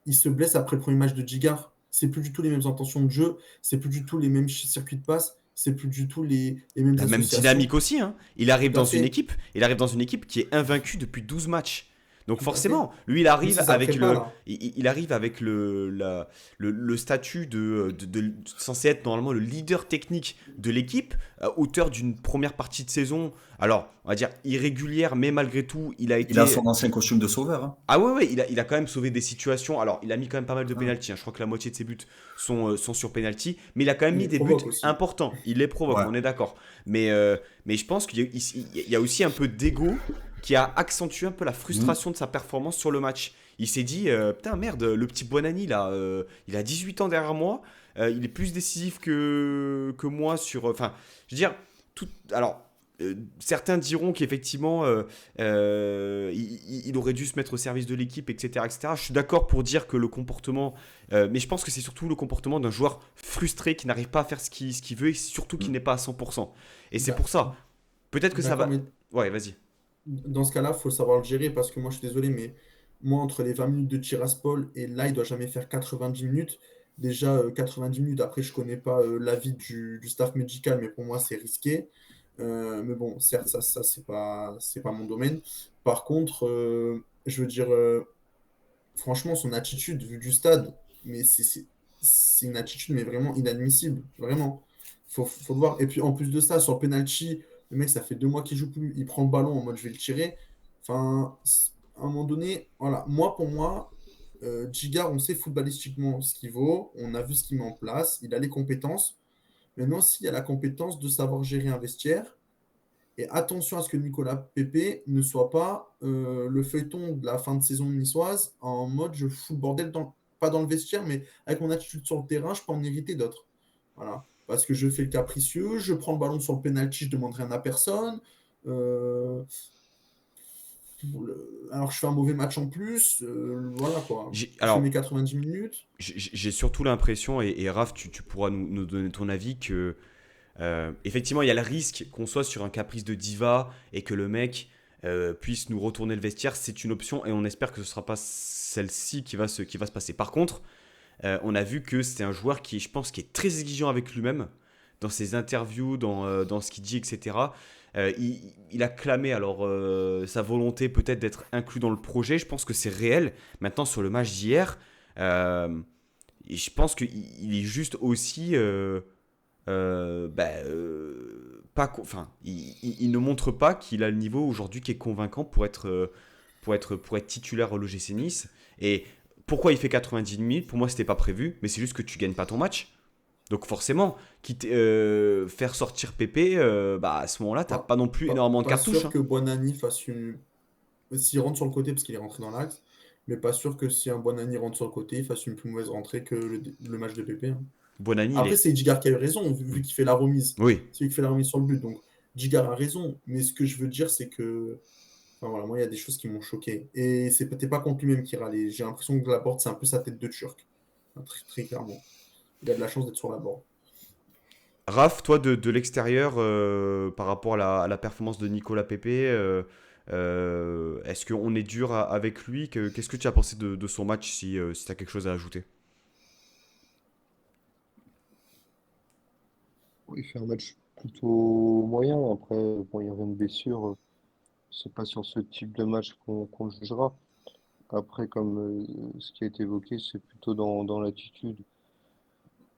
Il se blesse après le premier match de Gigard. C'est plus du tout les mêmes intentions de jeu, c'est plus du tout les mêmes circuits de passe, c'est plus du tout les mêmes la même associations. dynamique aussi, hein. Tout à fait. Il arrive dans une équipe qui est invaincue depuis 12 matchs. Donc Tout à fait. forcément, lui, Mais c'est sa prépa là. il arrive avec le statut censé être normalement le leader technique de l'équipe, à hauteur d'une première partie de saison. Alors, on va dire irrégulière, mais malgré tout, il a Il a été. son ancien costume de sauveur, hein. Ah ouais, ouais, il a quand même sauvé des situations. Alors, il a mis quand même pas mal de Ouais. pénaltys, hein. Je crois que la moitié de ses buts sont sur pénalty. Mais il a quand même Il mis les des buts provoque aussi. importants. Il les provoque, Ouais. on est d'accord. Mais je pense qu'il y a aussi un peu d'ego qui a accentué un peu la Mhm. frustration de sa performance sur le match. Il s'est dit, putain, merde, le petit Bonani, là, il a 18 ans derrière moi. Il est plus décisif que moi sur. Enfin, je veux dire, alors. Certains diront qu'effectivement, il aurait dû se mettre au service de l'équipe, etc., etc. Je suis d'accord pour dire que le comportement, mais je pense que c'est surtout le comportement d'un joueur frustré qui n'arrive pas à faire ce qu'il veut et surtout qui Mhm. n'est pas à 100%. Et c'est D'a- pour ça. Peut-être que ça D'accord, va. mais Ouais, vas-y. dans ce cas-là, il faut savoir le gérer parce que moi je suis désolé, mais moi entre les 20 minutes de Tiraspol et là, il doit jamais faire 90 minutes. déjà 90 minutes. Après, je connais pas l'avis du staff médical, mais pour moi, c'est risqué. Mais bon, certes, ça c'est pas mon domaine. Par contre, je veux dire, franchement, son attitude, vu du stade, mais c'est une attitude, mais vraiment inadmissible. Vraiment. Faut le voir. Et puis, en plus de ça, sur le penalty, le mec, ça fait 2 mois qu'il joue plus. Il prend le ballon en mode je vais le tirer. Enfin, à un moment donné, voilà. Pour moi, Djigard, on sait footballistiquement ce qu'il vaut. On a vu ce qu'il met en place. Il a les compétences. Maintenant, s'il y a la compétence de savoir gérer un vestiaire, et attention à ce que Nicolas Pepe ne soit pas le feuilleton de la fin de saison niçoise en mode je fous le bordel, pas dans le vestiaire, mais avec mon attitude sur le terrain, je peux en irriter d'autres. Voilà. Parce que je fais le capricieux, je prends le ballon sur le penalty, je demande rien à personne. Euh, alors je fais un mauvais match en plus. Voilà quoi. Je fais mes Alors, 90 minutes. j'ai surtout l'impression, et Raph, tu pourras nous donner ton avis, que effectivement, il y a le risque qu'on soit sur un caprice de diva et que le mec puisse nous retourner le vestiaire. C'est une option et on espère que ce ne sera pas celle-ci qui va se passer. Par contre, on a vu que c'était un joueur qui, je pense, qui est très exigeant avec lui-même dans ses interviews, dans ce qu'il dit, etc. Il a clamé alors sa volonté peut-être d'être inclus dans le projet. Je pense que c'est réel. Maintenant, sur le match d'hier, je pense qu'il est juste aussi enfin, il ne montre pas qu'il a le niveau aujourd'hui qui est convaincant pour être titulaire au l'OGC Nice. Et pourquoi il fait 90 minutes? Pour moi, c'était pas prévu, mais c'est juste que tu gagnes pas ton match. Donc forcément, faire sortir Pépé, à ce moment-là, t'as Pas, pas non plus énormément de pas cartouches, sûr hein. que Bonani fasse une. S'il rentre sur le côté parce qu'il est rentré dans l'axe, mais pas sûr que si un Bonani rentre sur le côté, il fasse une plus mauvaise rentrée que le match de Pépé, hein. Bonani, il Après, est. c'est Edgar qui a eu raison, vu qu'il fait la remise. Oui. C'est lui qui fait la remise sur le but. Donc, Edgar a raison. Mais ce que je veux dire, c'est que. Enfin, voilà, moi, il y a des choses qui m'ont choqué. Et c'est peut-être pas contre lui-même qui râlait. J'ai l'impression que Laporte, c'est un peu sa tête de Turc. Enfin, très, très clairement. Il a de la chance d'être sur la board. Raph, toi de l'extérieur, par rapport à la performance de Nicolas Pepe, est-ce qu'on est dur avec lui? Qu'est-ce que tu as pensé de son match si tu as quelque chose à ajouter? Il fait un match plutôt moyen. Après, bon, il y avait une blessure. C'est pas sur ce type de match qu'on le jugera. Après, comme ce qui a été évoqué, c'est plutôt dans l'attitude.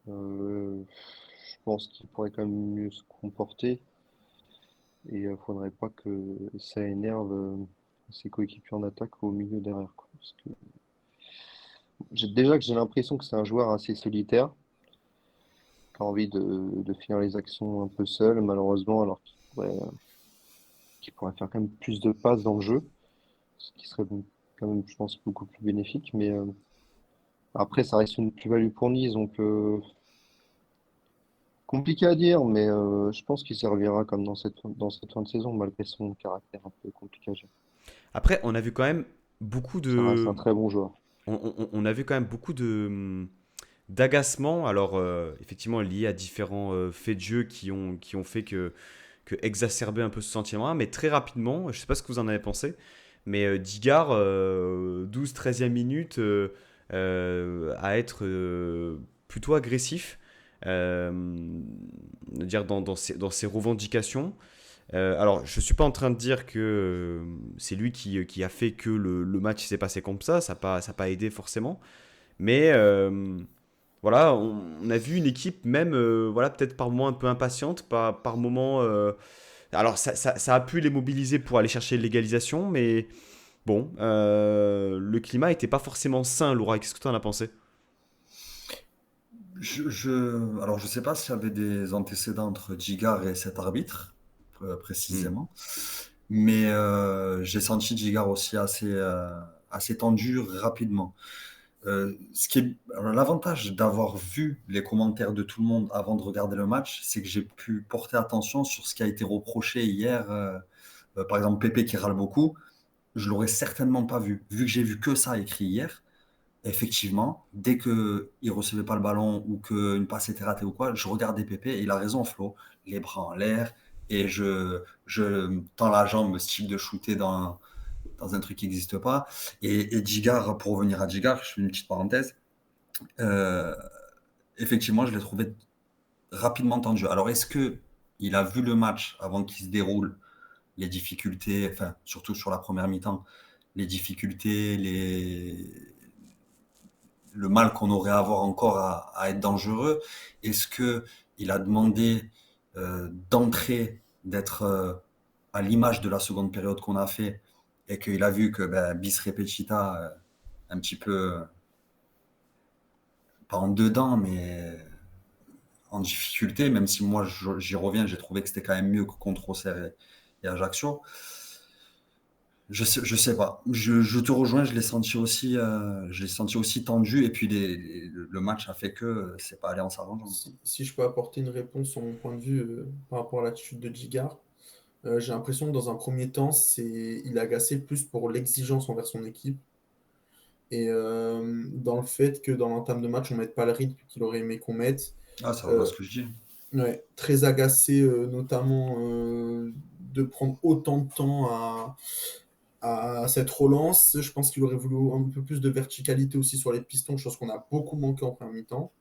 Je pense qu'il pourrait quand même mieux se comporter et il faudrait pas que ça énerve ses coéquipiers en attaque au milieu derrière, quoi. Parce que déjà que j'ai l'impression que c'est un joueur assez solitaire, qui a envie de finir les actions un peu seul, malheureusement, alors qu'il pourrait faire quand même plus de passes dans le jeu, ce qui serait donc quand même, je pense, beaucoup plus bénéfique. Mais après, ça reste une plus-value pour Nice, donc compliqué à dire, mais je pense qu'il servira comme dans cette fin de saison, malgré son caractère un peu compliqué à gérer. Après, on a vu quand même beaucoup Ça reste un de. très bon joueur. On a vu quand même beaucoup d'agacement, alors effectivement lié à différents faits de jeu qui ont fait que exacerber un peu ce sentiment-là, mais très rapidement, je sais pas ce que vous en avez pensé, mais Digard, 12-13e minute, à être plutôt agressif, dire dans ses revendications. Alors, je ne suis pas en train de dire que c'est lui qui a fait que le match s'est passé comme ça n'a pas aidé forcément, mais voilà, on a vu une équipe même, voilà, peut-être par moments un peu impatiente, par moments. Alors, ça a pu les mobiliser pour aller chercher l'égalisation, mais bon, le climat n'était pas forcément sain, Laura. Qu'est-ce que tu en as pensé? Alors, je sais pas s'il y avait des antécédents entre Djigar et cet arbitre, Hmm. précisément. Mais j'ai senti Djigar aussi assez tendu rapidement. Alors, l'avantage d'avoir vu les commentaires de tout le monde avant de regarder le match, c'est que j'ai pu porter attention sur ce qui a été reproché hier. Par exemple, Pépé qui râle beaucoup, je l'aurais certainement pas vu. Vu que j'ai vu que ça écrit hier, effectivement, dès qu'il ne recevait pas le ballon ou qu'une passe était ratée ou quoi, je regardais Pépé et il a raison, Flo, les bras en l'air et je tends la jambe, style de shooter dans un truc qui n'existe pas. Et Djigar, pour revenir à Djigar, je fais une petite parenthèse. Euh, effectivement, je l'ai trouvé rapidement tendu. Alors, est-ce que il a vu le match avant qu'il se déroule, les difficultés, enfin, surtout sur la première mi-temps, les difficultés, le mal qu'on aurait à avoir encore à être dangereux? Est-ce que il a demandé d'entrer, d'être à l'image de la seconde période qu'on a fait et qu'il a vu que ben, bis repetita, un petit peu, pas en dedans, mais en difficulté, même si moi j'y reviens, j'ai trouvé que c'était quand même mieux que contre Auxerre et Ajaccio. Je sais pas. Je te rejoins, je l'ai senti aussi tendu, et puis le match a fait que c'est pas allé en s'arrangeant. Si je peux apporter une réponse sur mon point de vue par rapport à l'attitude de Gigard, j'ai l'impression que dans un premier temps, il est agacé plus pour l'exigence envers son équipe et dans le fait que dans l'entame de match, on ne mette pas le rythme qu'il aurait aimé qu'on mette. Ah, ça rejoint Euh, ce que je dis. ouais, très agacé notamment de prendre autant de temps à cette relance. Je pense qu'il aurait voulu un peu plus de verticalité aussi sur les pistons, chose qu'on a beaucoup manqué en première mi-temps.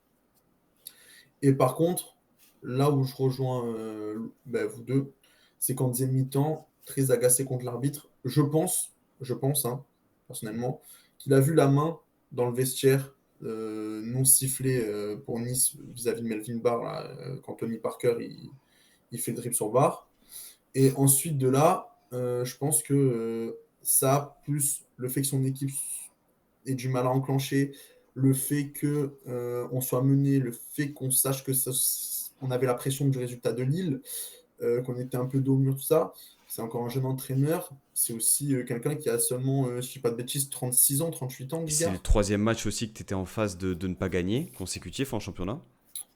Et par contre, là où je rejoins vous deux, c'est qu'en deuxième mi-temps, très agacé contre l'arbitre, je pense hein, personnellement, qu'il a vu la main dans le vestiaire non sifflée pour Nice vis-à-vis de Melvin Barr, là, quand Tony Parker il fait le dribble sur Barr. Et ensuite de là, je pense que ça, plus le fait que son équipe ait du mal à enclencher, le fait que on soit mené, le fait qu'on sache que on avait la pression du résultat de Lille, qu'on était un peu dos au mur, tout ça. C'est encore un jeune entraîneur. C'est aussi quelqu'un qui a seulement, je ne dis pas de bêtises, 36 ans, 38 ans, C'est le Bigard. troisième match aussi que tu étais en phase de ne pas gagner, consécutif en championnat.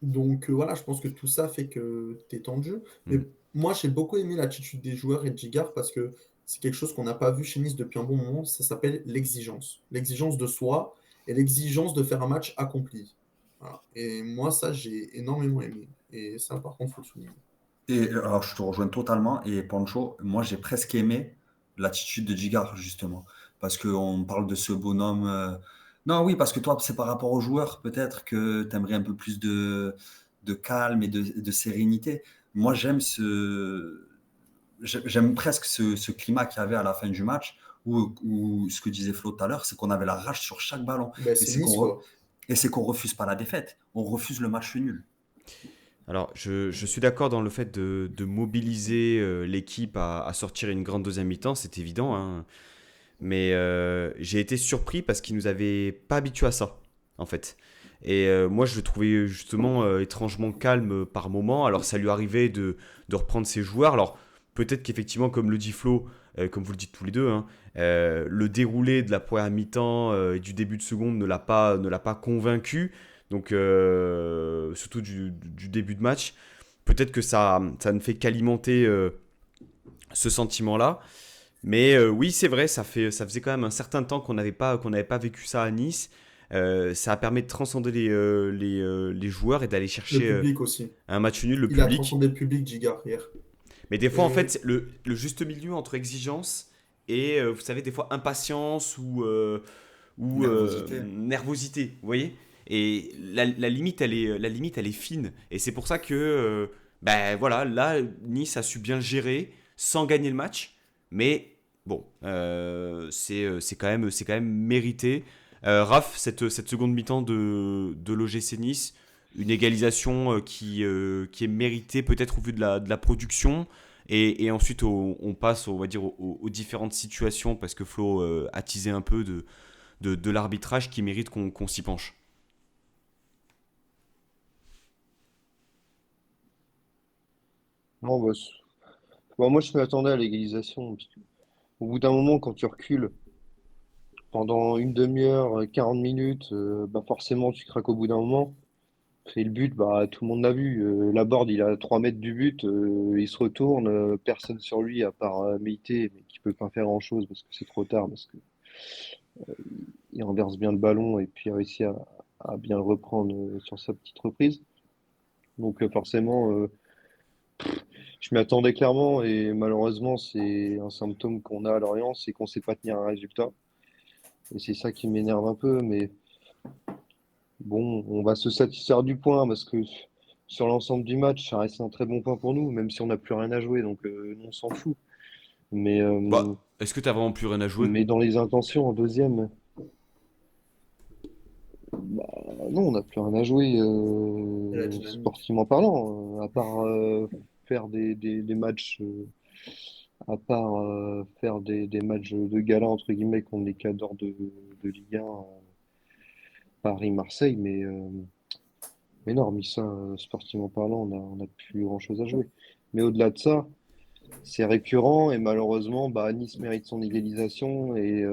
Donc voilà, je pense que tout ça fait que tu es tendu. Mais Mm. moi, j'ai beaucoup aimé l'attitude des joueurs et de Gigard parce que c'est quelque chose qu'on n'a pas vu chez Nice depuis un bon moment. Ça s'appelle l'exigence. L'exigence de soi et l'exigence de faire un match accompli. Voilà. Et moi, ça, j'ai énormément aimé. Et ça, par contre, il faut le souligner. Et alors, je te rejoins totalement. Et Pancho, moi, j'ai presque aimé l'attitude de Gigar, justement. Parce qu'on parle de ce bonhomme. Non, oui, parce que toi, c'est par rapport aux joueurs, peut-être que tu aimerais un peu plus de calme et de sérénité. Moi, j'aime presque ce climat qu'il y avait à la fin du match, où ce que disait Flo tout à l'heure, c'est qu'on avait la rage sur chaque ballon. Ben, Et c'est c'est Nice, quoi. qu'on refuse pas la défaite. On refuse le match nul. Alors, je suis d'accord dans le fait de mobiliser l'équipe à sortir une grande deuxième mi-temps, c'est évident, hein. Mais j'ai été surpris parce qu'il nous avait pas habitués à ça, en fait. Et moi, je le trouvais justement étrangement calme par moment. Alors, ça lui arrivait de reprendre ses joueurs. Alors, peut-être qu'effectivement, comme le dit Flo, comme vous le dites tous les deux, hein, le déroulé de la première mi-temps et du début de seconde ne l'a pas convaincu. Donc, surtout du début de match. Peut-être que ça ne fait qu'alimenter ce sentiment-là. Mais oui, c'est vrai, ça faisait quand même un certain temps qu'on n'avait pas vécu ça à Nice. Ça a permis de transcender les joueurs et d'aller Le chercher public aussi. un match nul, le Il a public. transcendé le public, Gigard, hier. Mais des fois, en Et fait, le juste milieu entre exigence et, vous savez, des fois impatience ou Nervosité. nervosité, vous voyez. Et la limite, elle est fine. Et c'est pour ça que, ben voilà, là, Nice a su bien le gérer sans gagner le match. Mais bon, c'est quand même mérité. Raph, cette seconde mi-temps de l'OGC Nice, une égalisation qui est méritée peut-être au vu de la production. Et ensuite, on passe, on va dire, aux différentes situations parce que Flo a teasé un peu de l'arbitrage qui mérite qu'on s'y penche. Non, bah, moi, je m'attendais à l'égalisation. Parce que au bout d'un moment, quand tu recules pendant une demi-heure, 40 minutes, bah forcément, tu craques au bout d'un moment. Et le but, bah, tout le monde l'a vu. Laborde, il est à 3 mètres du but, il se retourne, personne sur lui à part Meïté, mais qui peut pas faire grand-chose parce que c'est trop tard, parce que il renverse bien le ballon et puis il réussit à bien le reprendre sur sa petite reprise. Donc forcément, je m'y attendais clairement et malheureusement, c'est un symptôme qu'on a à Lorient, c'est qu'on sait pas tenir un résultat. Et c'est ça qui m'énerve un peu, mais Bon, on va se satisfaire du point parce que sur l'ensemble du match, ça reste un très bon point pour nous, même si on n'a plus rien à jouer, donc nous, on s'en fout. Mais, Bah, est-ce que t'as vraiment plus rien à jouer? mais dans les intentions, en deuxième, non, on n'a plus rien à jouer Et la dynamique. sportivement parlant, à part faire des matchs, à part faire des matchs de gala entre guillemets contre les cadors de Ligue 1, Paris-Marseille, mais non, hormis ça, sportivement parlant, on a plus grand-chose à jouer. Mais au-delà de ça, c'est récurrent et malheureusement, bah, Nice mérite son égalisation et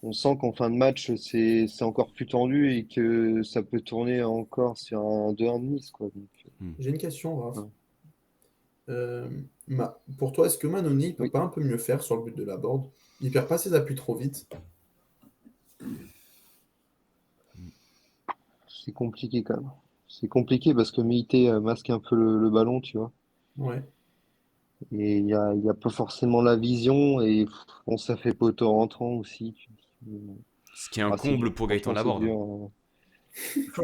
on sent qu'en fin de match, c'est encore plus tendu et que ça peut tourner encore sur un 2-1 de Nice, quoi. Donc, Hmm. J'ai une question, Raph. voilà. Euh, pour toi, est-ce que Manoni il peut Oui, pas un peu mieux faire sur le but de la board? Il perd pas ses appuis trop vite. c'est compliqué quand même. C'est compliqué parce que Meïté masque un peu le ballon, tu vois. Ouais. Et il y a pas forcément la vision et bon, ça fait poteau rentrant aussi. Ce qui est un Ah, c'est dur, comble pour Gaëtan franchement, c'est Laborde. dur.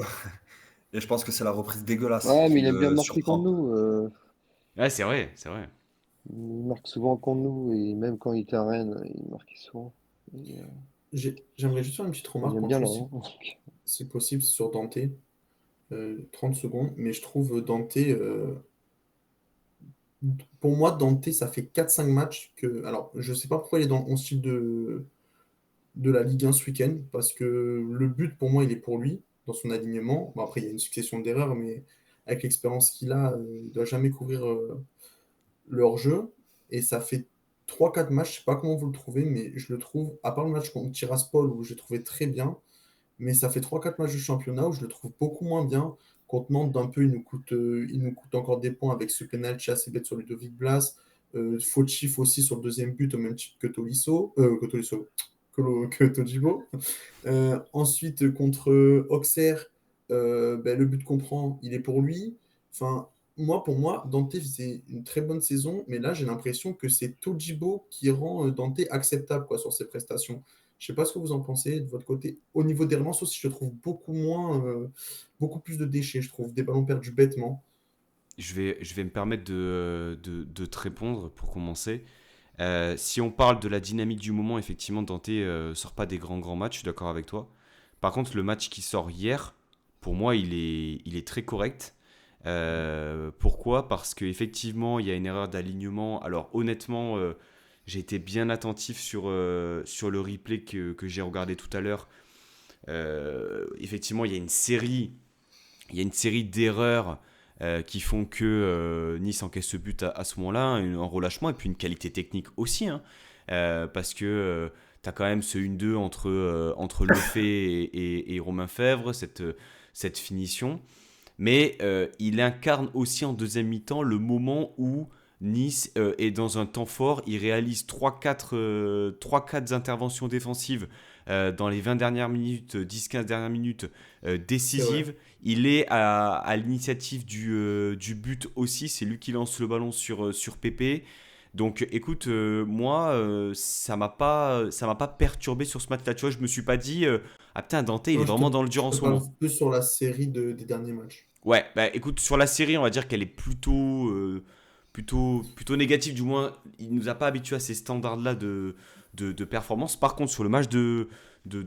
Et je pense que c'est la reprise dégueulasse Ouais, mais qui il aime bien le marquer contre surprend. nous. Ouais, c'est vrai, c'est vrai. Il marque souvent contre nous et même quand il était à Rennes, il marquait souvent. Et, J'aimerais juste faire une petite il remarque aime pour bien toi, là. si, Hein. si possible, sur Dante. 30 secondes. Mais je trouve Dante, pour moi, Dante, ça fait 4-5 matchs que. Alors, je sais pas pourquoi il est dans le 11 type de la Ligue 1 ce week-end, parce que le but, pour moi, il est pour lui, dans son alignement. Bon, après, il y a une succession d'erreurs, mais avec l'expérience qu'il a, il ne doit jamais couvrir leur jeu. Et ça fait 3-4 matchs, je sais pas comment vous le trouvez, mais je le trouve, à part le match contre Tiraspol, où j'ai trouvé très bien, mais ça fait 3-4 matchs de championnat où je le trouve beaucoup moins bien. Contre Nantes, d'un peu, il nous coûte encore des points avec ce penalty assez bête sur Ludovic Blas. Fautif aussi sur le deuxième but, au même titre que Tolisso, que Todibo. Ensuite, contre Auxerre, ben, le but qu'on prend, il est pour lui. Enfin, pour moi, Dante faisait une très bonne saison, mais là, j'ai l'impression que c'est Todibo qui rend Dante acceptable quoi, sur ses prestations. Je sais pas ce que vous en pensez de votre côté. Au niveau des relances aussi, je le trouve beaucoup plus de déchets. Je trouve des ballons perdus bêtement. Je vais me permettre de te répondre pour commencer. Si on parle de la dynamique du moment, effectivement, Dante sort pas des grands matchs, je suis d'accord avec toi. Par contre, le match qui sort hier, pour moi, il est très correct. Pourquoi? Parce qu'effectivement, il y a une erreur d'alignement. Alors, honnêtement, j'ai été bien attentif sur le replay que j'ai regardé tout à l'heure. Effectivement, il y a une série d'erreurs qui font que Nice encaisse ce but à ce moment-là, un relâchement et puis une qualité technique aussi. Hein. Parce que tu as quand même ce 1-2 entre Lefebvre et Romain Fèvre, cette finition. Mais il incarne aussi en deuxième mi-temps le moment où Nice est dans un temps fort. Il réalise 3-4 interventions défensives dans les 20 dernières minutes, 10-15 dernières minutes C'est vrai. décisives. Il est à l'initiative du but aussi. C'est lui qui lance le ballon sur Pépé. Donc écoute, moi, ça m'a pas perturbé sur ce match-là. Tu vois, je me suis pas dit, ah putain, Dante, il est Non, vraiment dans le dur je en te ce parle moment. plus sur la série des derniers matchs. Ouais, bah écoute, sur la série, on va dire qu'elle est plutôt négative. Du moins, il nous a pas habitués à ces standards-là de performance. Par contre, sur le match de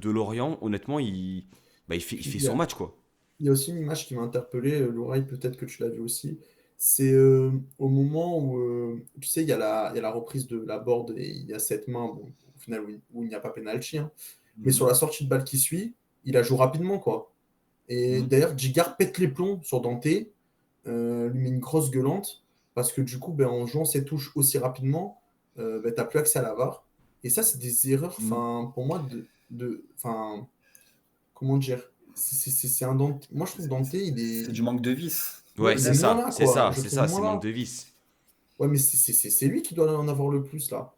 Lorient, honnêtement, il fait Puis, son match, quoi. il y a aussi une image qui m'a interpellé, Louraï, peut-être que tu l'as vu aussi. C'est au moment où, tu sais, il y a la reprise de la board et il y a cette main, bon, au final, où il n'y a pas pénalty, hein. Mais sur Mhm. la sortie de balle qui suit, il la joue rapidement, quoi. Et Mhm. d'ailleurs, Gigard pète les plombs sur Dante, lui met une grosse gueulante, parce que du coup, ben, en jouant ses touches aussi rapidement, ben, tu n'as plus accès à la VAR. Et ça, c'est des erreurs, Mhm. pour moi, comment dire? C'est un Dante. Moi, je trouve Dante, C'est du manque de vis. ouais, Ouais, il c'est est moins ça, là, c'est quoi. ça, Je le c'est trouve ça, moins c'est manque là. de vis. Ouais, mais c'est lui qui doit en avoir le plus, là,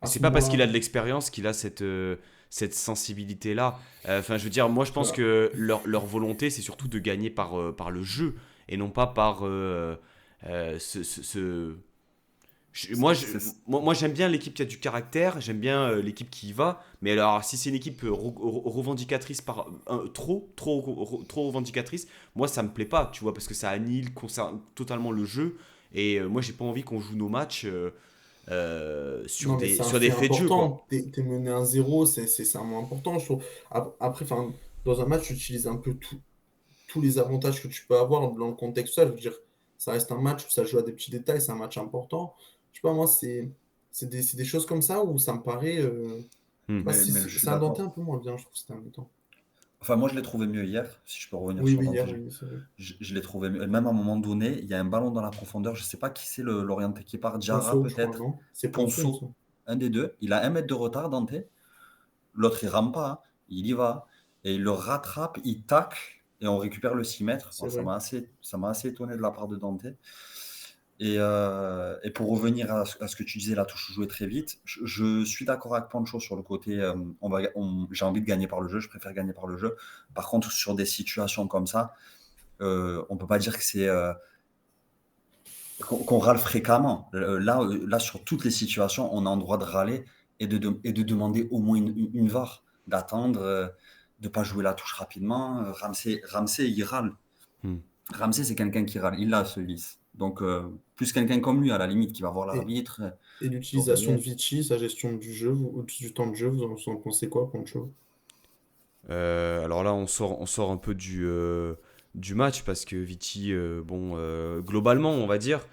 à C'est ce pas parce qu'il moment-là. a de l'expérience qu'il a cette sensibilité-là. Enfin, je veux dire, moi, je pense Voilà. que leur volonté, c'est surtout de gagner par le jeu et non pas par Moi, c'est- j'aime bien l'équipe qui a du caractère, j'aime bien l'équipe qui y va, mais alors si c'est une équipe revendicatrice trop revendicatrice, moi ça me plaît pas, tu vois, parce que ça annihile totalement le jeu, et moi j'ai pas envie qu'on joue nos matchs Non, mais c'est un sur fait des faits de jeu, quoi. important. T'es mené 1-0, c'est un moment important, je trouve. Après, enfin, dans un match, tu utilises un peu tous les avantages que tu peux avoir dans le contexte. Ça, je veux dire, ça reste un match où ça joue à des petits détails, c'est un match important. Je sais pas, moi, c'est des choses comme ça où ça me paraît. Je sais Hmm. pas mais, si mais je suis ça a denté d'accord. un peu moins bien, je trouve, c'était un mi-temps. Enfin, moi, je l'ai trouvé mieux hier, si je peux revenir Oui, sur oui, Dante. hier, oui, c'est vrai. Je l'ai trouvé mieux. Et même à un moment donné, il y a un ballon dans la profondeur. Je sais pas qui c'est l'orienté qui part. Diarra, Ponceau, je crois, peut-être. non? C'est Ponceau, il me Ponceau, semble. un des deux. Il a 1 mètre de retard, Dante. L'autre, il rame pas, hein. Il y va. Et il le rattrape, il tacle. Et on récupère le 6 mètres. C'est Bon, vrai. ça m'a assez étonné de la part de Dante. Et pour revenir à ce que tu disais, la touche jouée très vite, je suis d'accord avec Pancho sur le côté j'ai envie de gagner par le jeu, je préfère gagner par le jeu. Par contre, sur des situations comme ça, on ne peut pas dire que c'est qu'on râle fréquemment. Là, sur toutes les situations, on a le droit de râler et de demander au moins une VAR, d'attendre, de ne pas jouer la touche rapidement. Ramsey, il râle. Hmm. Ramsey, c'est quelqu'un qui râle. Il a ce vice. Donc, plus quelqu'un comme lui, à la limite, qui va voir Et, l'arbitre, et l'utilisation de surveiller. Vichy, sa gestion du jeu, du temps de jeu, vous en pensez quoi, Poncho? Alors là, on sort un peu du match parce que Viti, globalement, on va dire,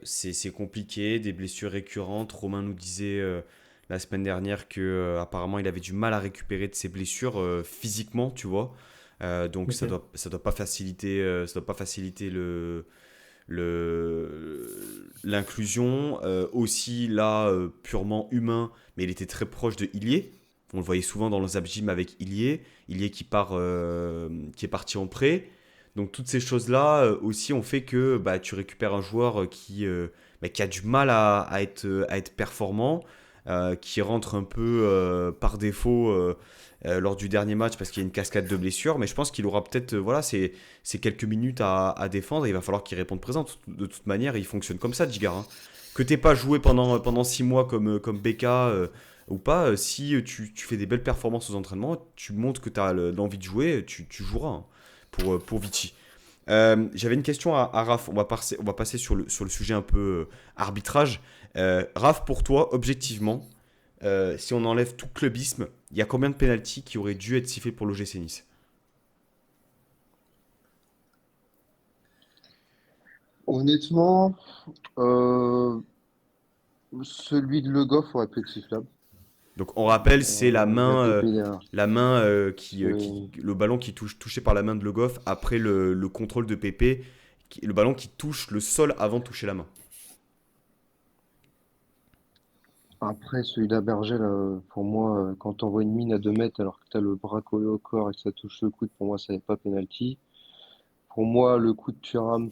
c'est compliqué, des blessures récurrentes. Romain nous disait la semaine dernière que apparemment il avait du mal à récupérer de ses blessures physiquement, tu vois. Donc Ok. ça doit pas faciliter, l'inclusion. Aussi là, purement humain, mais il était très proche de Ilié. On le voyait souvent dans le Zap Gym avec Ilié qui est parti en prêt. Donc toutes ces choses-là aussi ont fait que bah, tu récupères un joueur qui a du mal à être performant, qui rentre un peu par défaut lors du dernier match parce qu'il y a une cascade de blessures. Mais je pense qu'il aura peut-être ces quelques minutes à défendre. Et il va falloir qu'il réponde présent. De toute manière, il fonctionne comme ça, Jigar, hein. Que t'aies pas joué pendant 6 mois comme Becca ou pas, si tu fais des belles performances aux entraînements, tu montres que tu as l'envie de jouer, tu joueras, hein, pour Vichy. J'avais une question à Raph. On va passer sur le sujet un peu arbitrage. Raph, pour toi, objectivement, si on enlève tout clubisme, il y a combien de pénaltys qui auraient dû être sifflés pour l'OGC Nice? Honnêtement, euh, celui de Le Goff aurait pu être sifflable. Donc on rappelle, c'est Il y a Pépé derrière. la main Euh, le ballon touché par la main de Le Goff après le contrôle de Pépé, le ballon qui touche le sol avant de toucher la main. Après, celui d'Abergel, pour moi, quand on voit une mine à 2 mètres alors que tu as le bras collé au corps et que ça touche le coude, pour moi, ça n'est pas penalty. Pour moi, le coup de Thuram,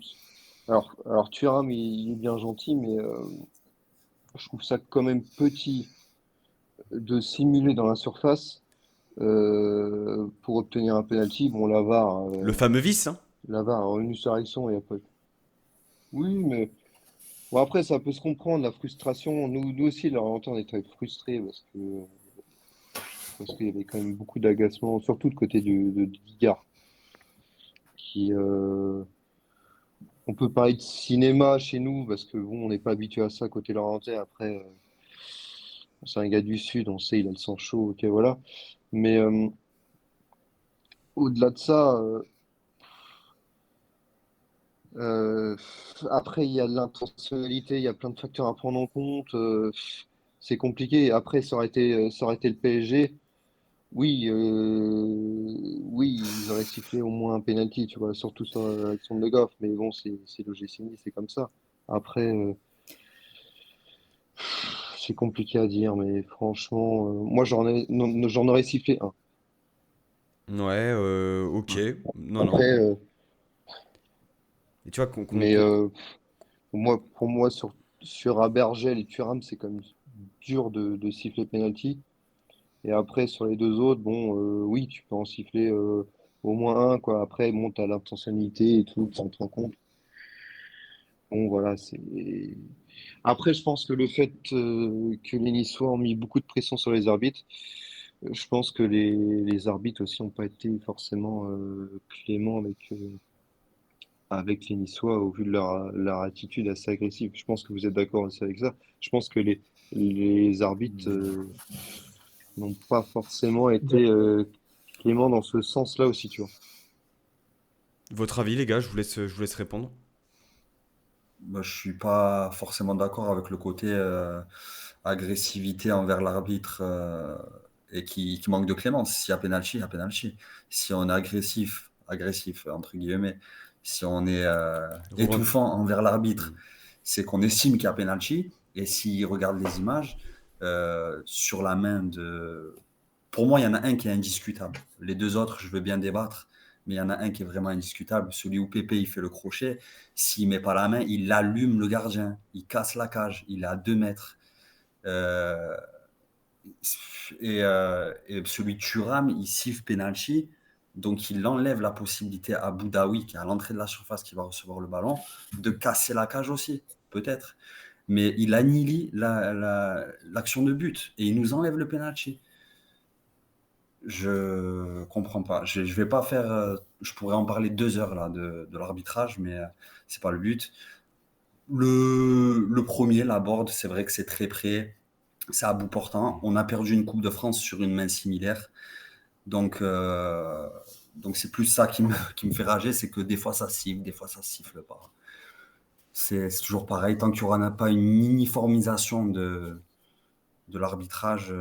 alors Thuram, il est bien gentil, mais je trouve ça quand même petit de simuler dans la surface pour obtenir un penalty. Bon, Le fameux vice, hein. La VAR a revenu sur l'action et après. Oui, mais bon, après, ça peut se comprendre, la frustration. Nous aussi, là, on était frustrés parce qu'il y avait quand même beaucoup d'agacement, surtout de côté de Bigard, qui, on peut parler de cinéma chez nous parce que bon, on n'est pas habitué à ça côté Lorraintais. Après, c'est un gars du Sud, on sait, il a le sang chaud, ok, voilà. Mais au-delà de ça, euh, après, il y a de l'intentionnalité, il y a plein de facteurs à prendre en compte. C'est compliqué. Après, ça aurait été le PSG. Oui, oui, ils auraient sifflé au moins un penalty, tu vois, surtout sur l'action de Le Goff. Mais bon, c'est le GC Nice, c'est comme ça. Après, c'est compliqué à dire, mais franchement, moi j'en aurais sifflé un. Ouais, ok. Non, Après, non. Et tu vois mais pour moi sur Abergel et Thuram, c'est quand même dur de siffler penalty. Et après, sur les deux autres, bon, oui, tu peux en siffler au moins un, quoi. Après, bon, t'as l'intentionnalité et tout, tu te rends compte. Bon, voilà, c'est. Après, je pense que le fait que les Niçois ont mis beaucoup de pression sur les arbitres, je pense que les arbitres aussi n'ont pas été forcément cléments avec les Niçois au vu de leur attitude assez agressive. Je pense que vous êtes d'accord aussi avec ça. Je pense que les arbitres n'ont pas forcément été cléments dans ce sens-là aussi, tu vois. Votre avis, les gars, je vous laisse répondre. Bah, je suis pas forcément d'accord avec le côté agressivité envers l'arbitre et qui manque de clémence. S'il y a pénalty, il y a pénalty. Si on est agressif entre guillemets, si on est Robin. étouffant envers l'arbitre, Mm. c'est qu'on estime qu'il y a pénalty. Et s'il regarde les images sur la main de, pour moi, il y en a un qui est indiscutable. Les deux autres, je veux bien débattre, mais il y en a un qui est vraiment indiscutable. Celui où Pépé il fait le crochet, s'il met pas la main, il allume le gardien, il casse la cage, il est à 2 mètres. Euh, et celui de Thuram, il siffle penalty, donc il enlève la possibilité à Boudaoui, qui est à l'entrée de la surface, qui va recevoir le ballon, de casser la cage aussi, peut-être. Mais il annihile l'action de but et il nous enlève le penalty. Je comprends pas. Je vais pas faire. Je pourrais en parler 2 heures là de l'arbitrage, mais c'est pas le but. Le premier, la board, c'est vrai que c'est très près, c'est à bout portant. On a perdu une Coupe de France sur une main similaire, donc c'est plus ça qui me fait rager, c'est que des fois ça siffle, des fois ça siffle pas. C'est toujours pareil. Tant qu'il n'y aura pas une uniformisation de l'arbitrage,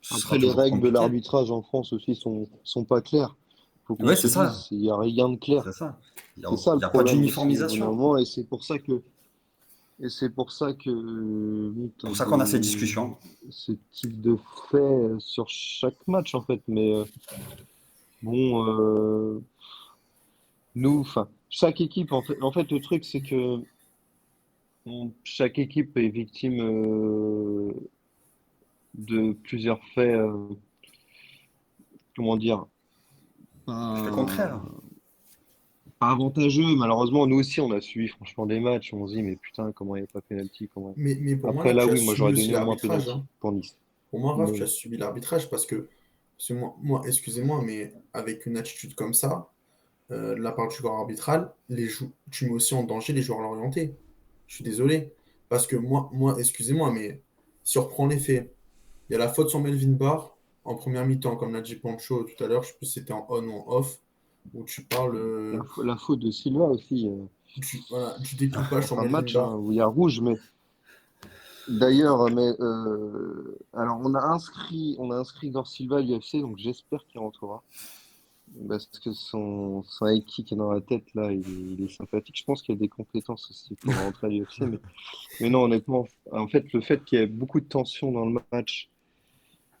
ce sera Après, les toujours règles de compliqué. l'arbitrage en France aussi sont pas claires. Faut qu'on Ouais, se c'est dise, ça. il n'y a rien de clair. C'est ça. Il C'est ça le n'y a pas problème aussi, au bout d'un d'uniformisation. moment, et c'est pour ça que bon, C'est t'as pour ça qu'on a ces discussions. ce type de fait sur chaque match, en fait. Mais bon, nous, enfin, chaque équipe, en fait, le truc, c'est que chaque équipe est victime de plusieurs faits, comment dire, C'est le pas, contraire. pas avantageux. Malheureusement, nous aussi, on a suivi franchement des matchs. On se dit, mais putain, comment il n'y a pas pénalty, comment. Mais pour moi, Après, là, là, tu as oui, moi, subi j'aurais aussi donné au moins l'arbitrage, pénalty hein. pour Nice. Pour moi, Raph, tu as Mais subi l'arbitrage parce que moi, excusez-moi, mais avec une attitude comme ça, de la part du joueur arbitral, tu mets aussi en danger les joueurs orientés. Je suis désolé. Parce que excusez-moi, mais si on reprend les faits, il y a la faute sur Melvin Barr en première mi-temps, comme l'a dit Pancho tout à l'heure, je ne sais plus si c'était en on ou en off, où tu parles la faute de Silva aussi, voilà, du découpage en sur fin de Melvin match, hein, Barr. où il y a rouge. Mais d'ailleurs, alors on a inscrit Gor Silva à l'UFC, donc j'espère qu'il rentrera. Parce que son high kick est dans la tête, là, il est sympathique. Je pense qu'il y a des compétences aussi pour rentrer à l'UFC. Mais non, honnêtement, en fait, le fait qu'il y ait beaucoup de tension dans le match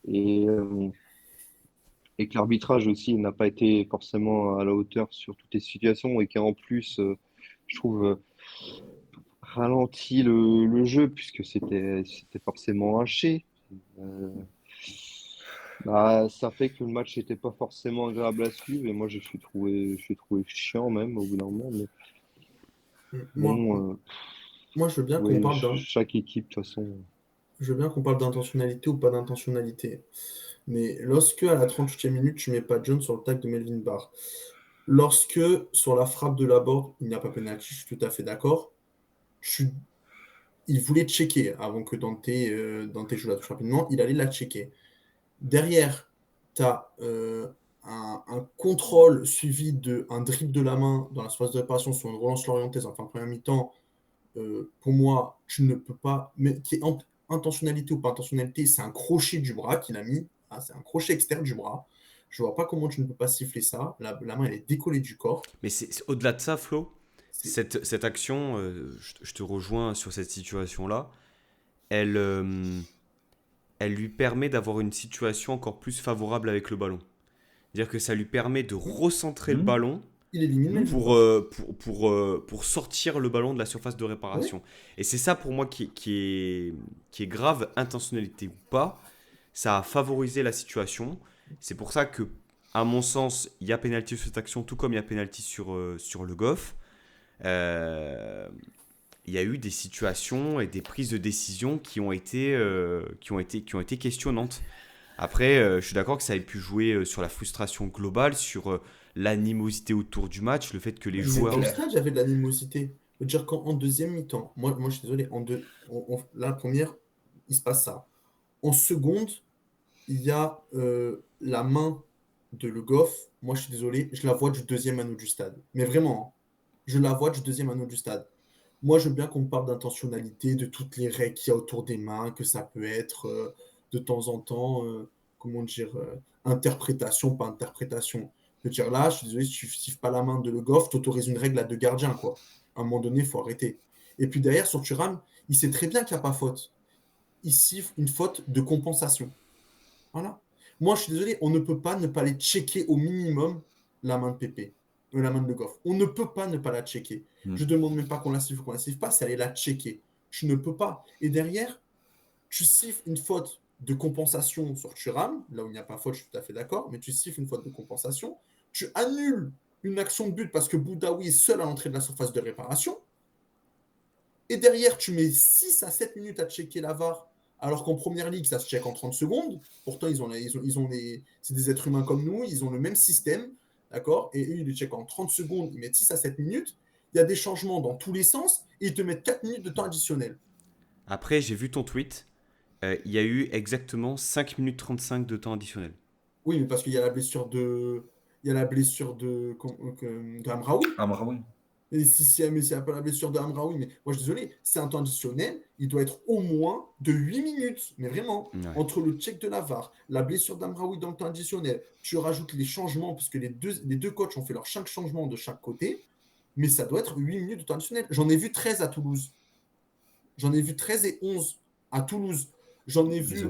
et, euh, et que l'arbitrage aussi n'a pas été forcément à la hauteur sur toutes les situations et qu'en plus, je trouve, ralenti le jeu puisque c'était forcément haché. Euh, Bah, ça fait que le match n'était pas forcément agréable à suivre et moi je suis trouvé chiant même au bout d'un moment. Mais Moi, bon, moi, je veux bien qu'on ouais, parle chaque équipe de toute façon. je veux bien qu'on parle d'intentionnalité ou pas d'intentionnalité. Mais lorsque, à la 38e minute, tu mets pas John sur le tag de Melvin Barr, lorsque, sur la frappe de la board, il n'y a pas pénalty, je suis tout à fait d'accord. Tu- Il voulait checker avant que Dante joue la touche rapidement, il allait la checker. Derrière, tu as un contrôle suivi d'un dribble de la main dans la surface de réparation sur une relance lorientaise en fin de première mi-temps. Pour moi, tu ne peux pas. Mais qui est intentionnalité ou pas intentionnalité, c'est un crochet du bras qu'il a mis. Ah, c'est un crochet externe du bras. Je vois pas comment tu ne peux pas siffler ça. La main, elle est décollée du corps. Mais au-delà de ça, Flo, C'est cette action, je te rejoins sur cette situation-là, elle, elle lui permet d'avoir une situation encore plus favorable avec le ballon. C'est-à-dire que ça lui permet de recentrer le Mmh. ballon Il élimine Melvin pour, Barr. pour sortir le ballon de la surface de Oui. réparation. Et c'est ça pour moi qui est grave, intentionnalité ou pas. Ça a favorisé la situation. C'est pour ça que, à mon sens, il y a pénalty sur cette action, tout comme il y a pénalty sur Le Goff. Euh, il y a eu des situations et des prises de décision qui ont été questionnantes. Après, je suis d'accord que ça ait pu jouer sur la frustration globale, sur l'animosité autour du match, le fait que les Même dans joueurs... le stade, j'avais de l'animosité. Je veux dire qu'en deuxième mi-temps, moi je suis désolé, la première, il se passe ça. En seconde, il y a la main de Le Goff. Moi, je suis désolé, je la vois du deuxième anneau du stade. Mais vraiment, hein, je la vois du deuxième anneau du stade. Moi, je veux bien qu'on me parle d'intentionnalité, de toutes les règles qu'il y a autour des mains, que ça peut être de temps en temps, comment dire, interprétation, pas interprétation. Je veux dire, là, je suis désolé, si tu ne siffles pas la main de Le Goff, tu autorises une règle à deux gardiens, quoi. À un moment donné, il faut arrêter. Et puis derrière, sur Thuram, il sait très bien qu'il n'y a pas faute. Il siffle une faute de compensation. Voilà. Moi, je suis désolé, on ne peut pas ne pas les checker au minimum la main de Pépé, la main de Le Goff. On ne peut pas ne pas la checker. Je ne demande même pas qu'on la siffle ou qu'on la siffle pas, c'est aller la checker. Je ne peux pas. Et derrière, tu siffles une faute de compensation sur Thuram, là où il n'y a pas faute, je suis tout à fait d'accord, mais tu siffles une faute de compensation, tu annules une action de but parce que Boudaoui est seul à l'entrée de la surface de réparation, et derrière, tu mets 6 à 7 minutes à checker la VAR, alors qu'en première ligue, ça se check en 30 secondes. Pourtant, c'est des êtres humains comme nous, ils ont le même système, d'accord. Et eux, ils le checkent en 30 secondes, ils mettent 6 à 7 minutes. Il y a des changements dans tous les sens, et ils te mettent 4 minutes de temps additionnel. Après, j'ai vu ton tweet. Il y a eu exactement 5 minutes 35 de temps additionnel. Oui, mais parce qu'il y a la blessure de. Il y a la blessure de Amraoui. Amraoui. Et mais c'est pas la blessure de Amraoui, mais moi je suis désolé, c'est un temps additionnel, il doit être au moins de 8 minutes, mais vraiment, Ouais. entre le check de la VAR, la blessure d'Amraoui dans le temps additionnel, tu rajoutes les changements, parce que les deux coachs ont fait leurs 5 changements de chaque côté, mais ça doit être 8 minutes de temps additionnel. J'en ai vu 13 à Toulouse. J'en ai vu 13 et 11 à Toulouse. J'en ai vu,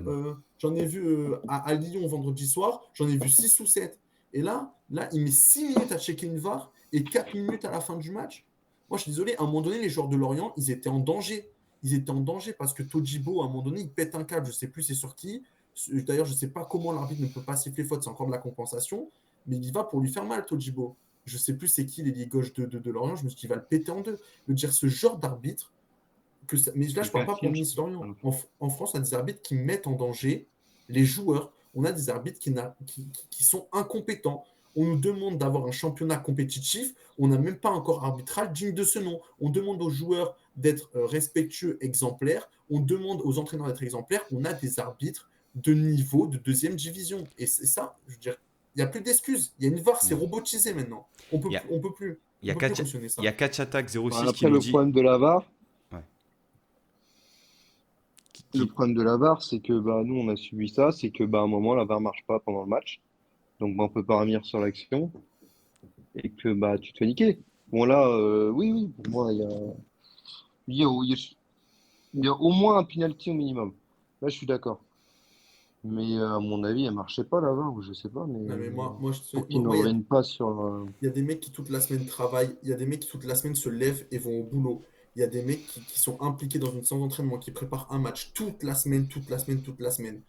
à Lyon vendredi soir, j'en ai vu 6 ou 7. Et là, il met 6 minutes à checker une VAR et 4 minutes à la fin du match. Moi, je suis désolé, à un moment donné, les joueurs de Lorient, ils étaient en danger. Ils étaient en danger parce que Todibo, à un moment donné, il pète un câble. Je ne sais plus c'est sur qui. D'ailleurs, je ne sais pas comment l'arbitre ne peut pas siffler faute, c'est encore de la compensation. Mais il y va pour lui faire mal, Todibo. Je ne sais plus c'est qui l'ailier gauche de Lorient. Je me suis dit qu'il va le péter en deux. De dire ce genre d'arbitre, mais là, je ne parle pas pour Nice-Lorient. En France, on a des arbitres qui mettent en danger les joueurs. On a des arbitres qui sont incompétents. On nous demande d'avoir un championnat compétitif. On n'a même pas encore arbitral digne de ce nom. On demande aux joueurs d'être respectueux, exemplaires. On demande aux entraîneurs d'être exemplaires. On a des arbitres de niveau de deuxième division. Et c'est ça, je veux dire, il n'y a plus d'excuses. Il y a une VAR, c'est robotisé maintenant. On peut plus. Il y a cautionner ça. 4 attaques 06 Après, qui nous le dit... problème de la VAR, Ouais. le problème de la VAR, c'est que nous, on a subi ça, c'est que à un moment, la VAR marche pas pendant le match. Donc, on peut pas revenir sur l'action et que tu te fais niquer. Bon, là, oui, pour moi, il y a au moins un penalty au minimum. Là, je suis d'accord. Mais à mon avis, elle marchait pas la VAR, ou je sais pas, mais Non, mais moi, pour qu'ils ne reviennent pas sur. il y a des mecs qui toute la semaine travaillent, il y a des mecs qui toute la semaine se lèvent et vont au boulot. Il y a des mecs qui sont impliqués dans une séance d'entraînement, qui préparent un match toute la semaine, toute la semaine, toute la semaine.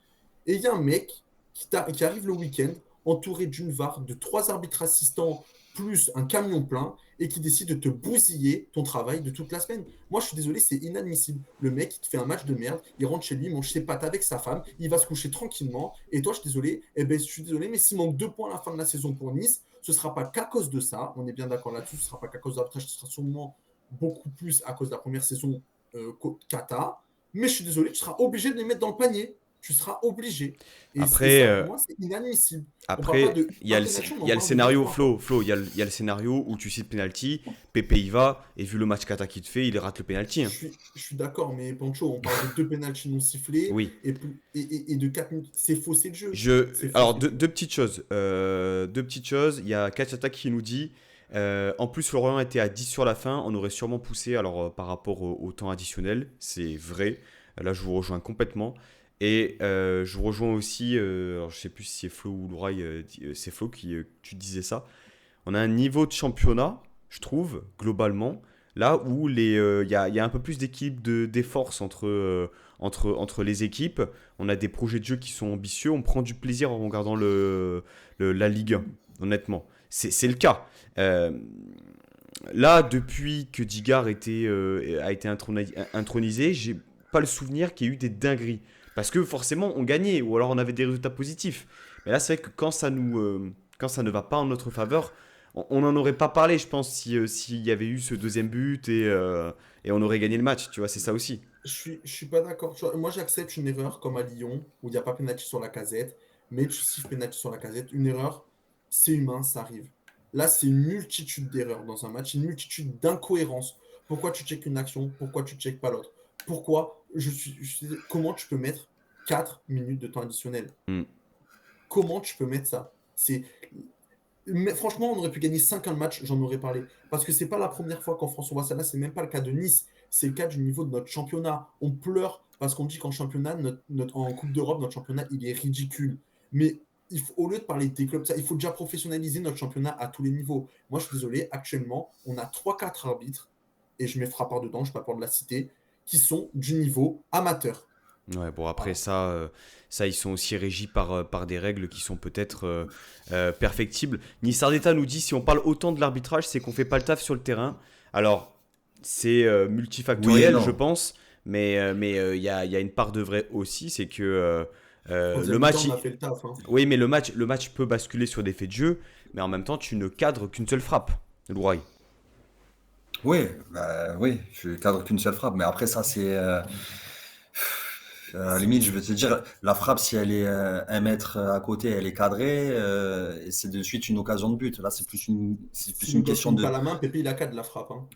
Et il y a un mec qui arrive le week-end, entouré d'une VAR, de 3 arbitres assistants, plus un camion plein, et qui décide de te bousiller ton travail de toute la semaine. Moi, je suis désolé, c'est inadmissible. Le mec, il te fait un match de merde, il rentre chez lui, il mange ses pâtes avec sa femme, il va se coucher tranquillement, et toi, je suis désolé, je suis désolé, mais s'il manque 2 points à la fin de la saison pour Nice, ce ne sera pas qu'à cause de ça, on est bien d'accord là-dessus, ce ne sera pas qu'à cause de l'arbitrage, ce sera sûrement beaucoup plus à cause de la première saison Kata, mais je suis désolé, tu seras obligé de les mettre dans le panier. Tu seras obligé. Et Après, ça, pour moi, c'est inadmissible. Après, il y a le scénario, Flo, il y a le scénario où tu cites penalty, Pépé y va, et vu le match kata qu'il te fait, il rate le penalty. Hein. Je suis d'accord, mais Pancho, on parle de 2 penaltys non sifflés Oui. et de 4 minutes. C'est faussé le jeu. Alors, deux petites choses. Il y a Kachata qui nous dit en plus, Lorient était à 10 sur la fin, on aurait sûrement poussé par rapport au temps additionnel. C'est vrai. Là, je vous rejoins complètement. Et je vous rejoins aussi, alors je ne sais plus si c'est Flo ou Louraï, c'est Flo qui tu disais ça. On a un niveau de championnat, je trouve, globalement, là où il y a un peu plus des forces entre les équipes. On a des projets de jeu qui sont ambitieux, on prend du plaisir en regardant la Ligue 1, honnêtement. C'est le cas. Là, depuis que Digard a été intronisé, j'ai pas le souvenir qu'il y ait eu des dingueries. Parce que forcément, on gagnait, ou alors on avait des résultats positifs. Mais là, c'est vrai que quand ça ne va pas en notre faveur, on n'en aurait pas parlé, je pense, si, s'il y avait eu ce deuxième but et on aurait gagné le match. Tu vois, c'est ça aussi. Je suis pas d'accord. Tu vois, moi, j'accepte une erreur comme à Lyon, où il n'y a pas pénalty sur la casette, mais tu siffles pénalty sur la casette. Une erreur, c'est humain, ça arrive. Là, c'est une multitude d'erreurs dans un match, une multitude d'incohérences. Pourquoi tu checkes une action? Pourquoi tu checkes pas l'autre? Pourquoi comment tu peux mettre 4 minutes de temps additionnel? Hmm. Comment tu peux mettre ça? Mais franchement, on aurait pu gagner 5-1 le match, j'en aurais parlé. Parce que c'est pas la première fois qu'en France on voit ça. Là, c'est même pas le cas de Nice. C'est le cas du niveau de notre championnat. On pleure parce qu'on dit qu'en championnat, en Coupe d'Europe, notre championnat, il est ridicule. Mais au lieu de parler des clubs, ça, il faut déjà professionnaliser notre championnat à tous les niveaux. Moi, je suis désolé, actuellement, on a 3-4 arbitres, et je mets Frappard dedans, je n'ai pas peur de la citer, qui sont du niveau amateur. Ouais, bon, après Voilà. ça, ils sont aussi régis par des règles qui sont peut-être perfectibles. Nissardetta nous dit si on parle autant de l'arbitrage, c'est qu'on fait pas le taf sur le terrain. Alors, c'est Oui et multifactoriel, je non. pense, mais il y a une part de vrai aussi, c'est que En le deuxième mi-temps, match, on a fait le taf, hein. oui, mais le match peut basculer sur des faits de jeu, mais en même temps, tu ne cadres qu'une seule frappe, Louraï. Oui, oui, je cadre qu'une seule frappe. Mais après, ça, c'est. À la limite, je veux te dire, la frappe, si elle est 1 mètre à côté, elle est cadrée, et c'est de suite une occasion de but. Là, c'est plus S'il une nous donne question pas de. la main, Pépé, il a 4 de la frappe, hein.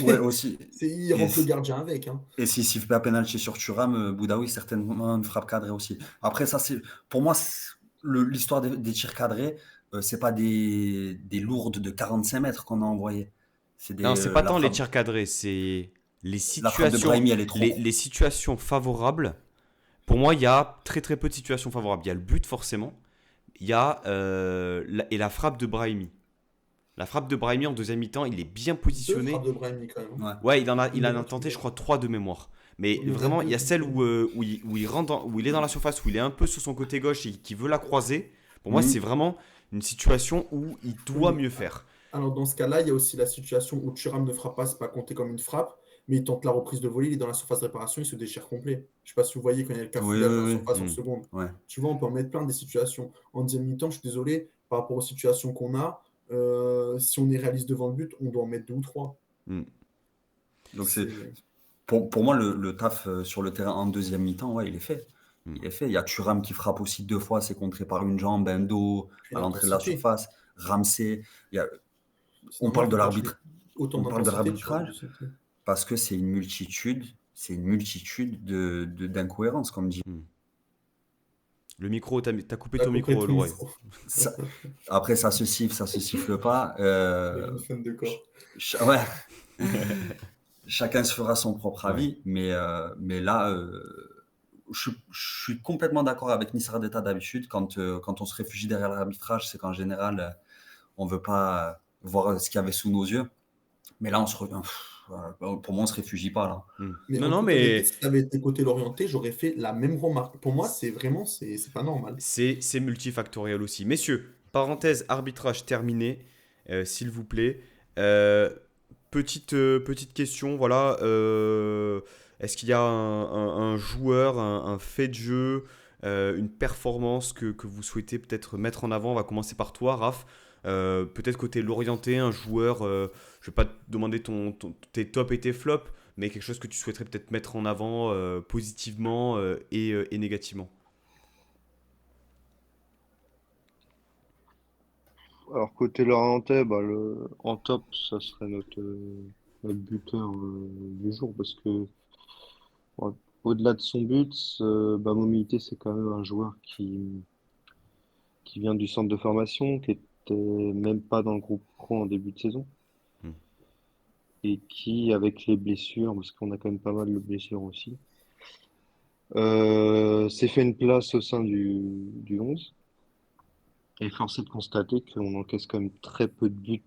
Ouais, aussi. Il Et, rentre le gardien avec, hein. et s'il siffle pas penalty sur Thuram, Boudaoui, certainement une frappe cadrée aussi. Après, ça, c'est. Pour moi, l'histoire des tirs cadrés, c'est pas des lourdes de 45 mètres qu'on a envoyées. C'est Non, c'est pas la tant les frappe, tirs cadrés, c'est la frappe de Brahimi, elle est trop. les situations favorables. Pour moi, il y a très très peu de situations favorables. Il y a le but forcément, il y a et la frappe de Brahimi. La frappe de Brahimi en deuxième mi-temps, il est bien 2 frappes positionné. de Brahimi quand même, hein. Ouais. Ouais, il Une en a devant, une tenté, je devant. crois, trois de mémoire. Mais Il y en a vraiment, il deux y a qui celle sont. où il rentre où il est dans la surface, où il est un peu sur son côté gauche et qui veut la croiser. Pour moi, c'est Mhm. vraiment une situation où il Oui, doit mais mieux faire. alors dans ce cas-là, il y a aussi la situation où Thuram ne frappe pas, c'est pas compté comme une frappe, mais il tente la reprise de volée, il est dans la surface de réparation, il se déchire complet. Je sais pas si vous voyez quand il y a le Oui, cafouillage dans la oui, surface en Hmm. seconde. oui. Ouais. Tu vois, on peut en mettre plein des situations. En deuxième mi-temps, je suis désolé, par rapport aux situations qu'on a, si on est réaliste devant le but, on doit en mettre 2 ou 3. Hmm. Donc, C'est... pour moi, le taf sur le terrain en deuxième mi-temps, ouais, il est fait. Hmm. Il est fait. Il y a Thuram qui frappe aussi 2 fois, c'est contré par une jambe, un dos Puis à l'entrée de la l'intensité. surface. Ramsey. Il y a- C'est on normal parle de que quand tu mets l'arbitre, autant on parle de d'intensité, tu l'arbitrage l'intensité. parce que c'est une multitude d'incohérences, comme dit. Hmm. Le micro, t'as coupé T'as ton coupé micro, ton Louré. micro. Ça- après, ça se siffle pas. Les jeunes fans de corps. Ouais, chacun se fera son propre Ouais. avis, mais là, je suis complètement d'accord avec Nissardetta d'habitude. Quand on se réfugie derrière l'arbitrage, c'est qu'en général, on veut pas voir ce qu'il y avait sous nos yeux. Mais là, pour moi, on se réfugie pas là. Hmm. Mais Non, en non, toute honnêteté, mais si ça avait été côté l'orienté, j'aurais fait la même remarque. Pour moi, c'est vraiment, c'est pas normal. c'est multifactoriel aussi. Messieurs, parenthèse arbitrage terminé, s'il vous plaît. Euh, petite question, voilà. Est-ce qu'il y a un joueur, un fait de jeu, une performance que vous souhaitez peut-être mettre en avant? On va commencer par toi, Raph. Peut-être côté l'orienté, un joueur, je ne vais pas te demander tes tops et tes flops, mais quelque chose que tu souhaiterais peut-être mettre en avant positivement et négativement. Alors côté Lorientais, bah, en top, ça serait notre buteur du jour parce que bon, au-delà de son but, bah, Momité, c'est quand même un joueur qui vient du centre de formation, qui était même pas dans le groupe pro en début de saison Hmm. et qui, avec les blessures, parce qu'on a quand même pas mal de blessures aussi, s'est fait une place au sein du 11. Et force est de constater qu'on encaisse quand même très peu de buts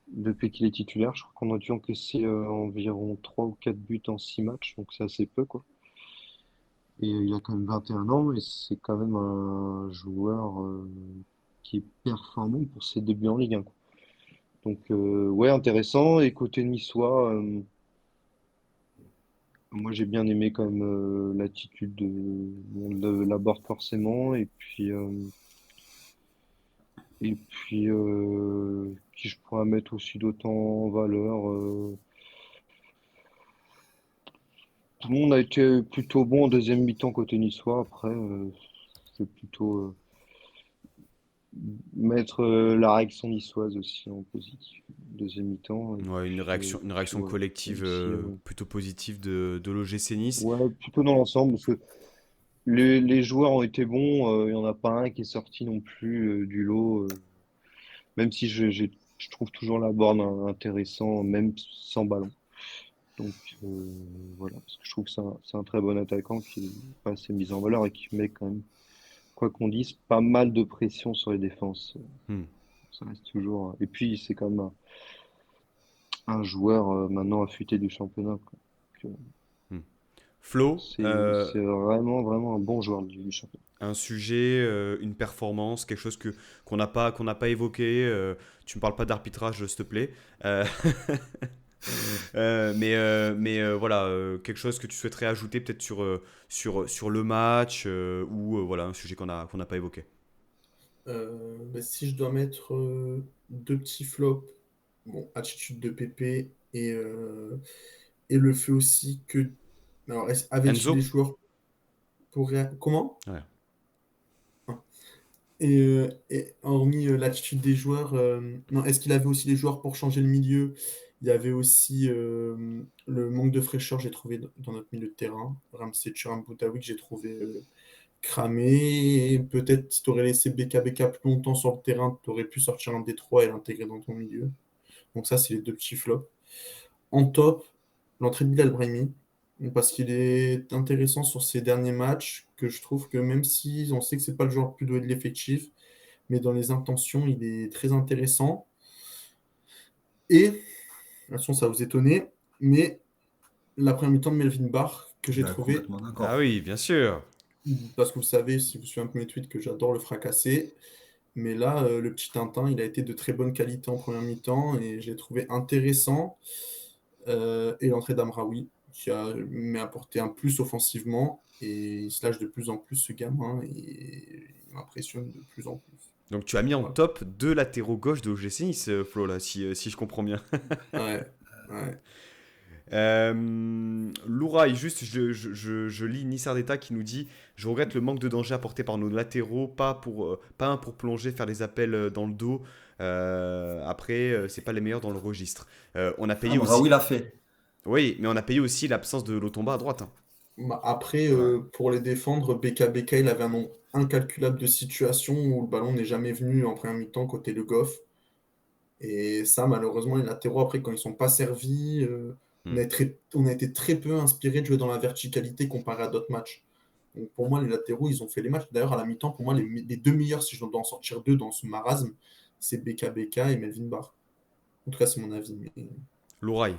depuis qu'il est titulaire. Je crois qu'on a dû encaisser environ 3 ou 4 buts en 6 matchs, donc c'est assez peu, quoi. Et il a quand même 21 ans, et c'est quand même un joueur qui est performant pour ses débuts en Ligue 1, quoi. Donc, ouais, intéressant. Et côté niçois, moi j'ai bien aimé quand même l'attitude de Laborde forcément. Et puis, qui je pourrais mettre aussi d'autant en valeur. Tout le monde a été plutôt bon en deuxième mi-temps côté niçois. Après, c'est plutôt mettre la réaction niçoise aussi en positif. Deuxième mi-temps. Et Ouais, une puis réaction ouais, collective même si, plutôt positive de l'OGC Nice. ouais, plutôt dans l'ensemble, parce que les joueurs ont été bons. Il n'y en a pas un qui est sorti non plus du lot. Même si je trouve toujours la borne intéressant, même sans ballon. Donc voilà, parce que je trouve que c'est un très bon attaquant qui est pas assez mis en valeur et qui met quand même, quoi qu'on dise, pas mal de pression sur les défenses. Hmm. Ça reste toujours. Et puis c'est quand même un joueur maintenant affûté du championnat, quoi. Donc, Hmm. Flo, c'est vraiment vraiment un bon joueur du championnat. un sujet, une performance, quelque chose qu'on n'a pas évoqué. Tu me parles pas d'arbitrage, s'il te plaît. Euh, voilà, quelque chose que tu souhaiterais ajouter peut-être sur le match ou voilà, un sujet qu'on n'a pas évoqué. Si je dois mettre deux petits flops, bon, attitude de Pépé et le fait aussi que. Alors, avait-il les Enzo? joueurs pour. Comment? Ouais. Hein. Et hormis l'attitude des joueurs, non, est-ce qu'il avait aussi les joueurs pour changer le milieu? Il y avait aussi le manque de fraîcheur, j'ai trouvé dans notre milieu de terrain. Ramsey Thuram Boutaoui, que j'ai trouvé cramé. Et peut-être si tu aurais laissé BKBK plus longtemps sur le terrain, tu aurais pu sortir un des trois et l'intégrer dans ton milieu. Donc ça, c'est les deux petits flops. En top, l'entrée de Bilal Brahimi, parce qu'il est intéressant sur ses derniers matchs, que je trouve que même si on sait que c'est pas le joueur le plus doué de l'effectif, mais dans les intentions, il est très intéressant. Et, attention, ça va vous étonner, mais la première mi-temps de Melvin Barr, que j'ai Ben, trouvé, complètement Ah d'accord. oui, bien sûr. parce que vous savez, si vous suivez un peu mes tweets, que j'adore le fracasser. Mais là, le petit Tintin, il a été de très bonne qualité en première mi-temps et j'ai trouvé intéressant. Et l'entrée d'Amraoui, qui m'a apporté un plus offensivement. Et il se lâche de plus en plus, ce gamin, et il m'impressionne de plus en plus. Donc tu as mis en Voilà. top deux latéraux gauche de OGC Nice, Flo, là, si je comprends bien. Ouais, ouais. Louraï, juste, je lis Nissar d'État qui nous dit: Je regrette le manque de danger apporté par nos latéraux, pas un pour plonger, faire des appels dans le dos. Après, c'est pas les meilleurs dans le registre. On a payé aussi. Amraoui l'a fait. Oui, mais on a payé aussi l'absence de Lotomba à droite, hein. Après, Ouais. pour les défendre, BKBK, il avait un nombre incalculable de situations où le ballon n'est jamais venu en première mi-temps côté Le Goff. Et ça, malheureusement, les latéraux, après, quand ils ne sont pas servis, Hmm. on a été très peu inspiré de jouer dans la verticalité comparé à d'autres matchs. Donc pour moi, les latéraux, ils ont fait les matchs. D'ailleurs, à la mi-temps, pour moi, les deux meilleurs, si je dois en sortir deux dans ce marasme, c'est BKBK et Melvin Barr. En tout cas, c'est mon avis. Mais... Louraï.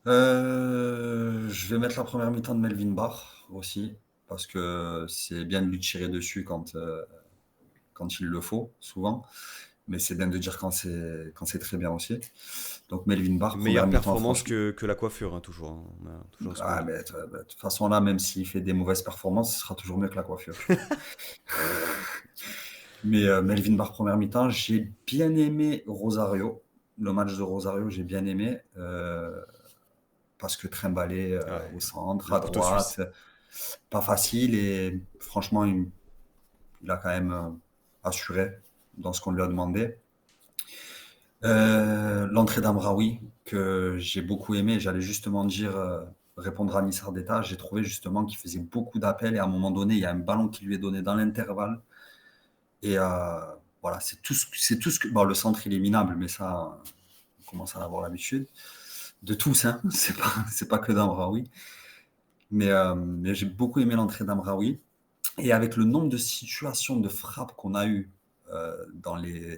Je vais mettre la première mi-temps de Melvin Barr aussi, parce que c'est bien de lui tirer dessus quand il le faut, souvent. Mais c'est bien de dire quand c'est très bien aussi. Donc Melvin Barr, première Meilleure mi-temps, performance franchement. que la coiffure, hein, toujours, hein. On a toujours ce qu'on Ah, dit. de toute façon, là, même s'il fait des mauvaises performances, ce sera toujours mieux que la coiffure, je pense. Mais Melvin Barr, première mi-temps, j'ai bien aimé Rosario. Le match de Rosario, j'ai bien aimé. Parce que trimballer Ouais, au centre, le à couteau suisse. droite, pas facile. Et franchement, il a quand même assuré dans ce qu'on lui a demandé. L'entrée d'Amraoui, que j'ai beaucoup aimé, j'allais justement dire, répondre à Nissar d'État, j'ai trouvé justement qu'il faisait beaucoup d'appels et à un moment donné, il y a un ballon qui lui est donné dans l'intervalle. Et voilà, c'est tout ce que. Bon, le centre, il est minable, mais ça, on commence à en avoir l'habitude. De tous, hein, c'est pas que d'Amraoui. Mais j'ai beaucoup aimé l'entrée d'Amraoui. Et avec le nombre de situations de frappe qu'on a eues dans les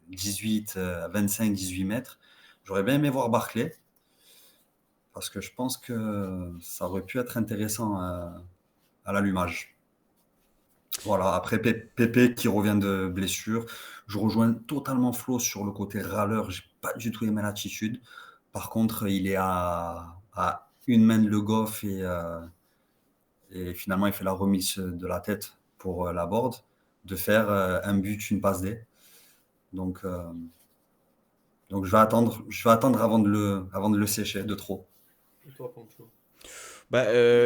18, 25, 18 mètres, j'aurais bien aimé voir Barclay, parce que je pense que ça aurait pu être intéressant à l'allumage. Voilà, après Pépé qui revient de blessure. Je rejoins totalement Flo sur le côté râleur. J'ai pas du tout aimé l'attitude. Par contre, il est à une main de Le Goff et finalement, il fait la remise de la tête pour la board de faire un but, une passe D. Donc, je vais attendre avant de le sécher de trop. Et toi, Pancho? Bah,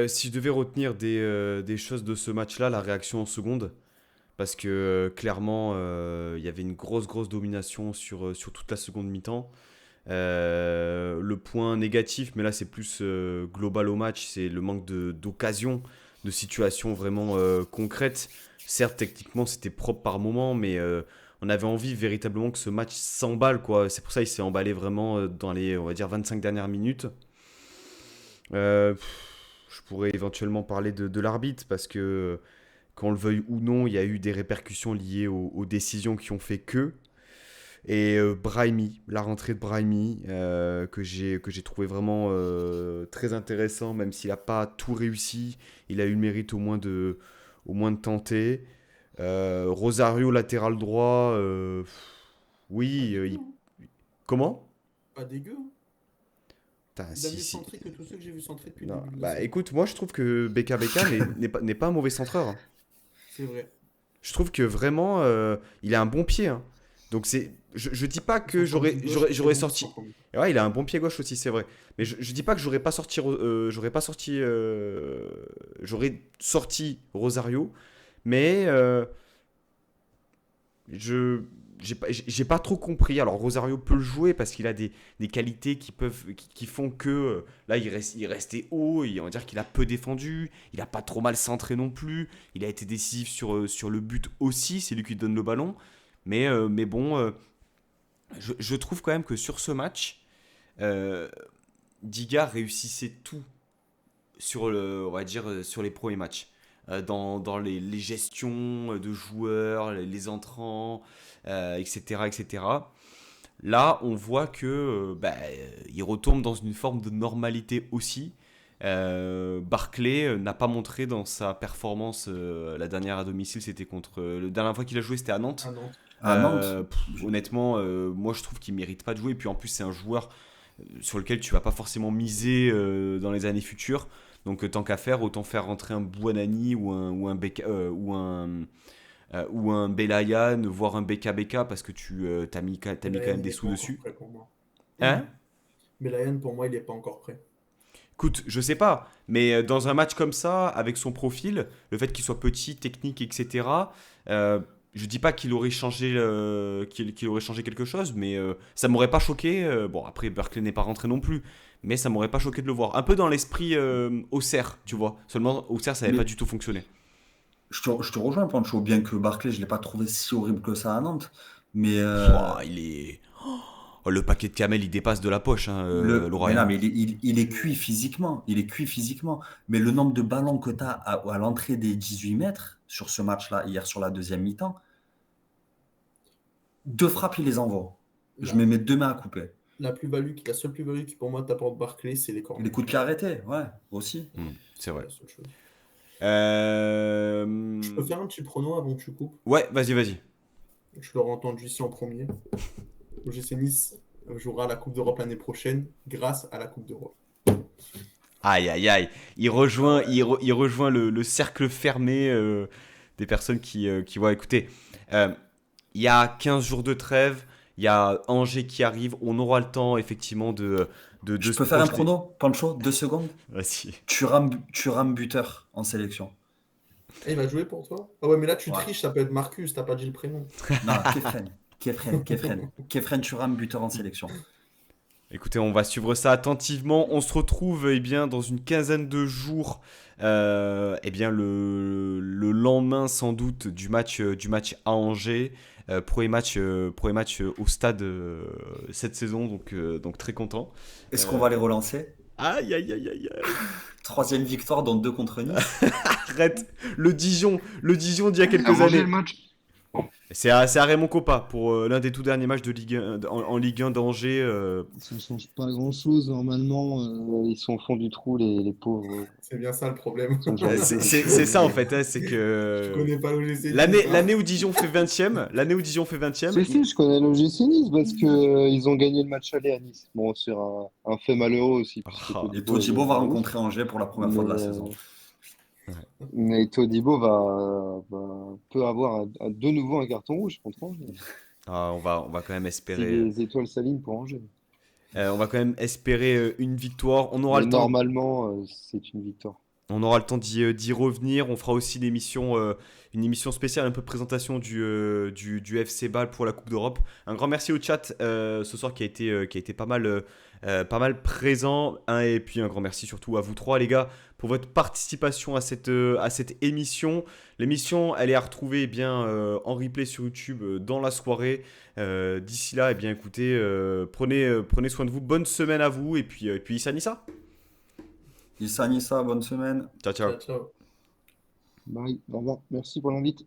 si je devais retenir des choses de ce match-là, la réaction en seconde, parce que clairement, il y avait une grosse domination sur toute la seconde mi-temps. Le point négatif, mais là c'est plus global au match, c'est le manque d'occasion, de situations vraiment concrètes. Certes, techniquement c'était propre par moment, mais on avait envie véritablement que ce match s'emballe, quoi. C'est pour ça qu'il s'est emballé vraiment dans les, on va dire, 25 dernières minutes. Je pourrais éventuellement parler de l'arbitre, parce que qu'on le veuille ou non, il y a eu des répercussions liées aux décisions qui ont fait que. Et Brahimi, la rentrée de Brahimi, que j'ai trouvé vraiment très intéressant, même s'il n'a pas tout réussi, il a eu le mérite au moins de tenter. Rosario, latéral droit, Pas oui, dégueu, hein. comment? Pas dégueu, hein. Putain, Il a si, mieux si. centré que tous ceux que j'ai vu centrer depuis le Non, début de la bah saison. écoute, moi je trouve que BKBK n'est pas un mauvais centreur, hein. C'est vrai. Je trouve que vraiment, il a un bon pied, hein. Donc je dis pas que Son j'aurais, pied gauche j'aurais, est très j'aurais bon, sorti. sans problème. Ouais, il a un bon pied gauche aussi, c'est vrai. Mais je dis pas que j'aurais sorti Rosario, mais je j'ai pas trop compris. Alors Rosario peut le jouer parce qu'il a des qualités qui font que là il restait haut, on va dire qu'il a peu défendu, il a pas trop mal centré non plus, il a été décisif sur le but aussi, c'est lui qui donne le ballon. Mais bon, je trouve quand même que sur ce match, euh, Diga réussissait tout on va dire, sur les premiers matchs. Dans les gestions de joueurs, les entrants, etc., etc. Là, on voit que il retombe dans une forme de normalité aussi. Barclay n'a pas montré dans sa performance la dernière à domicile, c'était contre la dernière fois qu'il a joué, c'était à Nantes. À Nantes. À Nantes, Honnêtement, moi je trouve qu'il mérite pas de jouer. Et puis en plus, c'est un joueur sur lequel tu vas pas forcément miser dans les années futures. Donc tant qu'à faire, autant faire rentrer un Bouanani ou un Belayan, voire un BKBK, parce que tu t'as mis quand Belayan, même il des n'est sous pas encore dessus. prêt pour moi. Hein? Belayan, pour moi, il n'est pas encore prêt. Écoute, je sais pas, mais dans un match comme ça, avec son profil, le fait qu'il soit petit, technique, etc., je dis pas qu'il aurait changé quelque chose, mais ça m'aurait pas choqué. Bon, après, Berkeley n'est pas rentré non plus, mais ça m'aurait pas choqué de le voir. Un peu dans l'esprit Auxerre, tu vois. Seulement, Auxerre, ça n'avait pas mais du tout fonctionné. je te rejoins, Pancho, bien que Barclay, je ne l'ai pas trouvé si horrible que ça à Nantes. Mais Pouah, Oh, le paquet de camel, il dépasse de la poche, hein, mais Loraï, non, hein. mais il est cuit physiquement. Il est cuit physiquement. Mais le nombre de ballons que tu as à l'entrée des 18 mètres sur ce match-là, hier sur la deuxième mi-temps, deux frappes, il les envoie. Je me La, mets deux mains à couper. la seule plus-value qui, pour moi, t'apporte Barclay, c'est les Les corners. coups de pied arrêtés, ouais, aussi. C'est C'est vrai. la seule chose. Je peux Euh, faire un petit prono avant que tu coupes. Ouais, vas-y. Je l'aurais entendu ici en premier. l'OGC Nice jouera la Coupe d'Europe l'année prochaine grâce à la Coupe d'Europe. Aïe, aïe, aïe. Il Ah rejoint, ouais. il rejoint le cercle fermé des personnes qui vont écouter. Il y a 15 jours de trêve, il y a Angers qui arrive, on aura le temps effectivement de Je se peux faire un projeter. prono, Pancho, 2 secondes. Vas-y. Thuram buteur en sélection. Ah, il va jouer pour toi? Ah ouais, mais là tu Ouais. triches, ça peut être Marcus, t'as pas dit le prénom. Non, Kefren Thuram buteur en sélection. Écoutez, on va suivre ça attentivement. On se retrouve bien dans une quinzaine de jours, bien le lendemain sans doute du match à Angers. Premier match au stade cette saison, donc très content. Est-ce qu'on Euh, va les relancer? Aïe, aïe, aïe, aïe, aïe. Troisième victoire, dont 2 contre Nice. Arrête. Le Dijon d'il y a À quelques manger années. le match. Bon. C'est à Raymond Kopa pour l'un des tout derniers matchs de Ligue 1, en Ligue 1 d'Angers. Ça ne change pas grand-chose. Normalement, ils sont au fond du trou, les pauvres. C'est bien ça le problème. Ils sont jamais C'est ça en fait, hein, c'est Tu que connais pas l'OGC Nice, hein. l'année où Dijon fait 20e, Si, je connais l'OGC Nice parce que ils ont gagné le match aller à Nice. Bon, sur un fait malheureux aussi, puisque Ah. Et Todibo Todibo est va rouge. rencontrer Angers pour la première fois de la Mais, saison. mais Todibo peut avoir de nouveau un carton rouge contre Angers. On va quand même Si espérer. les étoiles s'alignent pour Angers. On va quand même espérer une victoire. On aura Mais le temps. normalement, c'est une victoire. On aura le temps d'y revenir. On fera aussi une émission spéciale, un peu de présentation du FC Bâle pour la Coupe d'Europe. Un grand merci au chat ce soir qui a été pas mal présent. Et puis un grand merci surtout à vous trois, les gars, pour votre participation à cette émission. L'émission, elle est à retrouver en replay sur YouTube dans la soirée. D'ici là, écoutez, prenez soin de vous. Bonne semaine à vous. Et puis Issa Nissa. Issa Nissa, bonne semaine. Ciao, ciao. Ciao, ciao. Bye, au revoir. Merci pour l'invite.